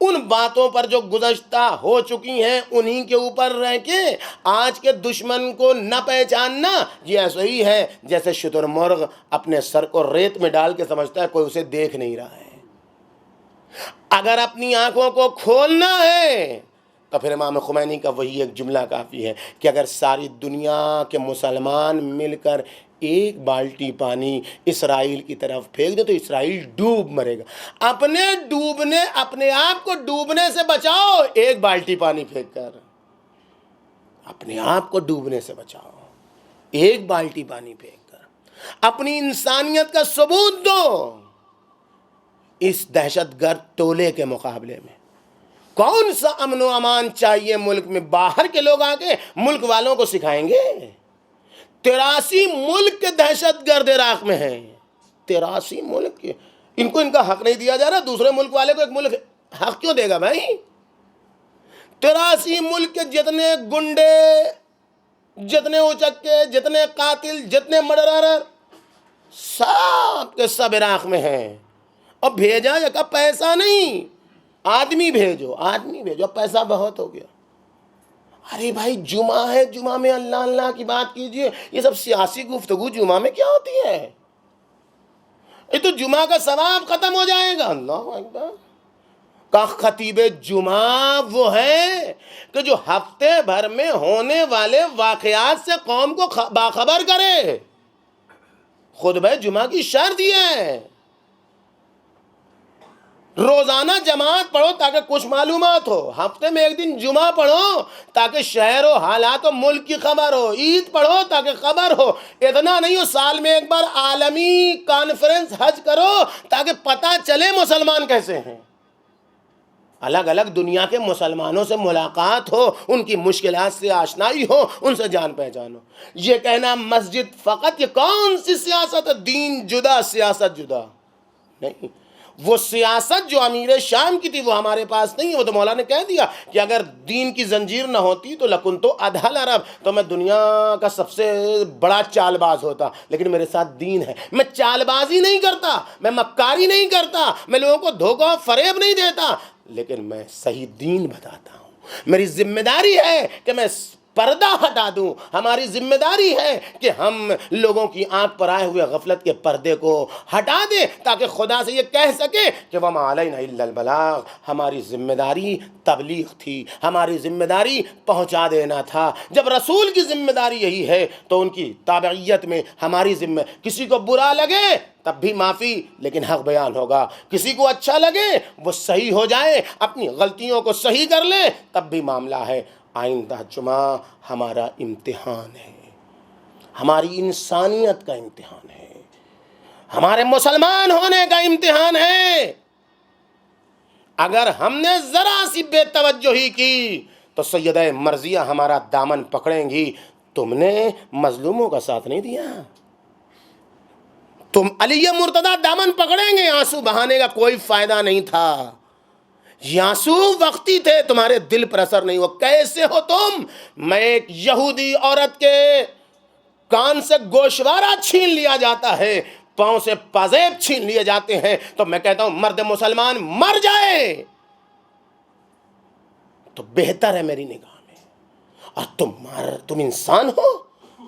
ان باتوں پر جو گزشتہ ہو چکی ہیں انہی کے اوپر رہ کے آج کے دشمن کو نہ پہچاننا، یہ ایسا ہی ہے جیسے شتر مرغ اپنے سر کو ریت میں ڈال کے سمجھتا ہے کوئی اسے دیکھ نہیں رہا ہے. اگر اپنی آنکھوں کو کھولنا ہے تو پھر امام خمینی کا وہی ایک جملہ کافی ہے کہ اگر ساری دنیا کے مسلمان مل کر ایک بالٹی پانی اسرائیل کی طرف پھینک دے تو اسرائیل ڈوب مرے گا. اپنے آپ کو ڈوبنے سے بچاؤ ایک بالٹی پانی پھینک کر، اپنے آپ کو ڈوبنے سے بچاؤ ایک بالٹی پانی پھینک کر. اپنی انسانیت کا ثبوت دو اس دہشت گرد ٹولے کے مقابلے میں. کون سا امن و امان چاہیے ملک میں؟ باہر کے لوگ آ کے ملک والوں کو سکھائیں گے. 83 ملک کے دہشت گرد عراق میں ہیں، 83 ملک کے. ان کو ان کا حق نہیں دیا جا رہا، دوسرے ملک والے کو ایک ملک حق کیوں دے گا بھائی؟ 83 ملک کے جتنے گنڈے، جتنے اچکے، جتنے قاتل، جتنے مرڈرر، سب کے سب عراق میں ہیں. اور بھیجا کا پیسہ نہیں، آدمی بھیجو، اب پیسہ بہت ہو گیا. ارے بھائی جمعہ ہے، جمعہ میں اللہ اللہ کی بات کیجئے. یہ سب سیاسی گفتگو جمعہ میں کیا ہوتی ہے؟ یہ تو جمعہ کا ثواب ختم ہو جائے گا. اللہ اکبر. کا خطیب جمعہ وہ ہے کہ جو ہفتے بھر میں ہونے والے واقعات سے قوم کو باخبر کرے. خطبہ جمعہ کی شرط یہ ہے روزانہ جماعت پڑھو تاکہ کچھ معلومات ہو، ہفتے میں ایک دن جمعہ پڑھو تاکہ شہر و حالات و ملک کی خبر ہو، عید پڑھو تاکہ خبر ہو. اتنا نہیں ہو سال میں ایک بار عالمی کانفرنس حج کرو تاکہ پتہ چلے مسلمان کیسے ہیں، الگ الگ دنیا کے مسلمانوں سے ملاقات ہو، ان کی مشکلات سے آشنائی ہو، ان سے جان پہچان ہو. یہ کہنا مسجد فقط، یہ کون سی سیاست ہے؟ دین جدا سیاست جدا نہیں. وہ سیاست جو امیر شام کی تھی وہ ہمارے پاس نہیں ہے. وہ تو مولا نے کہہ دیا کہ اگر دین کی زنجیر نہ ہوتی تو لکنتو ادھل عرب، تو میں دنیا کا سب سے بڑا چال باز ہوتا. لیکن میرے ساتھ دین ہے، میں چال بازی نہیں کرتا، میں مکاری نہیں کرتا، میں لوگوں کو دھوکہ فریب نہیں دیتا، لیکن میں صحیح دین بتاتا ہوں. میری ذمہ داری ہے کہ میں پردہ ہٹا دوں. ہماری ذمہ داری ہے کہ ہم لوگوں کی آنکھ پر آئے ہوئے غفلت کے پردے کو ہٹا دیں، تاکہ خدا سے یہ کہہ سکے کہ وَمَا عَلَيْنَا إِلَّا الْبَلَاغُ. ہماری ذمہ داری تبلیغ تھی، ہماری ذمہ داری پہنچا دینا تھا. جب رسول کی ذمہ داری یہی ہے تو ان کی تابعیت میں ہماری ذمہ، کسی کو برا لگے تب بھی معافی، لیکن حق بیان ہوگا. کسی کو اچھا لگے وہ صحیح ہو جائے، اپنی غلطیوں کو صحیح کر لے، تب بھی معاملہ ہے. آئندہ جمعہ ہمارا امتحان ہے، ہماری انسانیت کا امتحان ہے، ہمارے مسلمان ہونے کا امتحان ہے. اگر ہم نے ذرا سی بے توجہی کی تو سیدہ مرضیہ ہمارا دامن پکڑیں گی. تم نے مظلوموں کا ساتھ نہیں دیا، تم علی مرتضیٰ دامن پکڑیں گے. آنسو بہانے کا کوئی فائدہ نہیں تھا، یہ آنسو وقتی تھے، تمہارے دل پر اثر نہیں ہوا. کیسے ہو تم؟ میں ایک یہودی عورت کے کان سے گوشوارہ چھین لیا جاتا ہے، پاؤں سے پازیب چھین لیے جاتے ہیں، تو میں کہتا ہوں مرد مسلمان مر جائے تو بہتر ہے میری نگاہ میں. اور تم انسان ہو،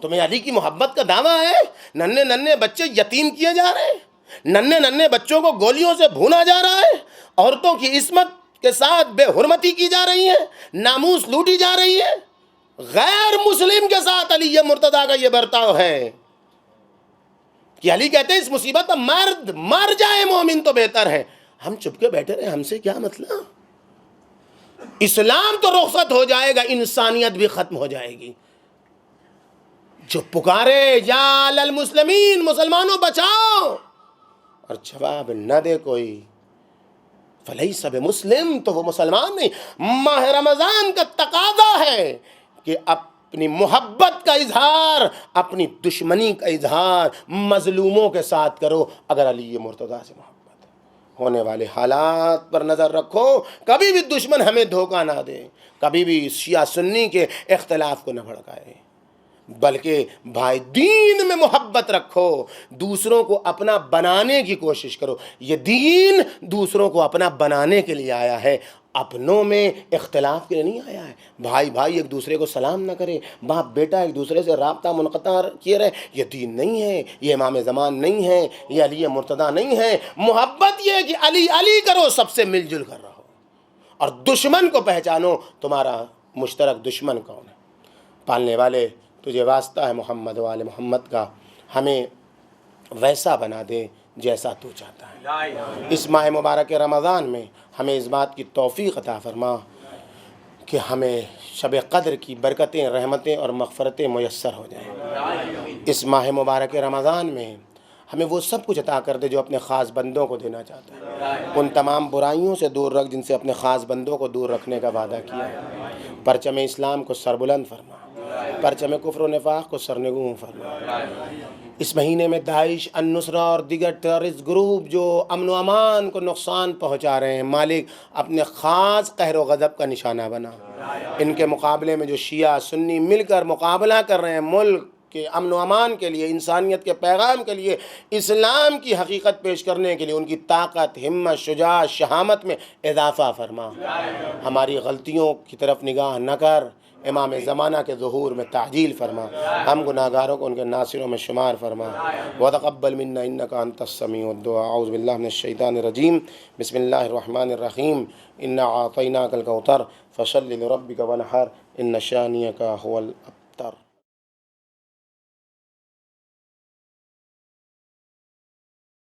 تمہیں علی کی محبت کا دعویٰ ہے. ننھے ننھے بچے یتیم کیے جا رہے ہیں، ننھے ننھے بچوں کو گولیوں سے بھونا جا رہا ہے، عورتوں کی عصمت کے ساتھ بے حرمتی کی جا رہی ہے، ناموس لوٹی جا رہی ہے. غیر مسلم کے ساتھ علی مرتضیٰ کا یہ برتاؤ ہے کہ علی کہتے ہیں اس مصیبت میں مرد مر جائے مومن تو بہتر ہے. ہم چپ کے بیٹھے رہے، ہم سے کیا مطلب؟ اسلام تو رخصت ہو جائے گا، انسانیت بھی ختم ہو جائے گی. جو پکارے یا للمسلمین، مسلمانوں بچاؤ، اور جواب نہ دے کوئی، فلیس بمسلم، تو وہ مسلمان نہیں. ماہ رمضان کا تقاضا ہے کہ اپنی محبت کا اظہار، اپنی دشمنی کا اظہار مظلوموں کے ساتھ کرو. اگر علی مرتضیٰ سے محبت ہونے والے حالات پر نظر رکھو، کبھی بھی دشمن ہمیں دھوکہ نہ دے، کبھی بھی شیعہ سنی کے اختلاف کو نہ بھڑکائے، بلکہ بھائی دین میں محبت رکھو، دوسروں کو اپنا بنانے کی کوشش کرو. یہ دین دوسروں کو اپنا بنانے کے لیے آیا ہے، اپنوں میں اختلاف کے لیے نہیں آیا ہے. بھائی بھائی ایک دوسرے کو سلام نہ کرے، باپ بیٹا ایک دوسرے سے رابطہ منقطع کیے رہے. یہ دین نہیں ہے، یہ امام زمان نہیں ہے، یہ علی مرتضیٰ نہیں ہے. محبت یہ ہے کہ علی علی کرو، سب سے مل جل کر رہو، اور دشمن کو پہچانو، تمہارا مشترک دشمن کون ہے. پالنے والے تجھے واسطہ ہے محمد و آل محمد کا، ہمیں ویسا بنا دے جیسا تو چاہتا ہے. اس ماہ مبارک رمضان میں ہمیں اس بات کی توفیق عطا فرما کہ ہمیں شب قدر کی برکتیں، رحمتیں اور مغفرتیں میسر ہو جائیں. اس ماہ مبارک رمضان میں ہمیں وہ سب کچھ عطا کر دے جو اپنے خاص بندوں کو دینا چاہتا ہے. ان تمام برائیوں سے دور رکھ جن سے اپنے خاص بندوں کو دور رکھنے کا وعدہ کیا ہے. پرچم اسلام کو سربلند فرما، پرچم کفر و نفاق کو سرنگوں فرما. اس مہینے میں داعش، النصرہ اور دیگر ٹیررسٹ گروپ جو امن و امان کو نقصان پہنچا رہے ہیں، مالک اپنے خاص قہر و غضب کا نشانہ بنا. ان کے مقابلے میں جو شیعہ سنی مل کر مقابلہ کر رہے ہیں، ملک کے امن و امان کے لیے، انسانیت کے پیغام کے لیے، اسلام کی حقیقت پیش کرنے کے لیے، ان کی طاقت، ہمت، شجاعت، شہامت میں اضافہ فرما. ہماری غلطیوں کی طرف نگاہ نہ کر، امام زمانہ کے ظہور میں تعجیل فرما. ہم گناہگاروں کو ان کے ناصروں میں شمار فرما. وتقبل منا انک انت السمیع الدعاء. اعوذ باللہ من الشیطان الرجیم. بسم اللہ الرحمن الرحیم. انا اعطیناک الکوثر فصل لربک وانحر ان شانئک هو الابتر.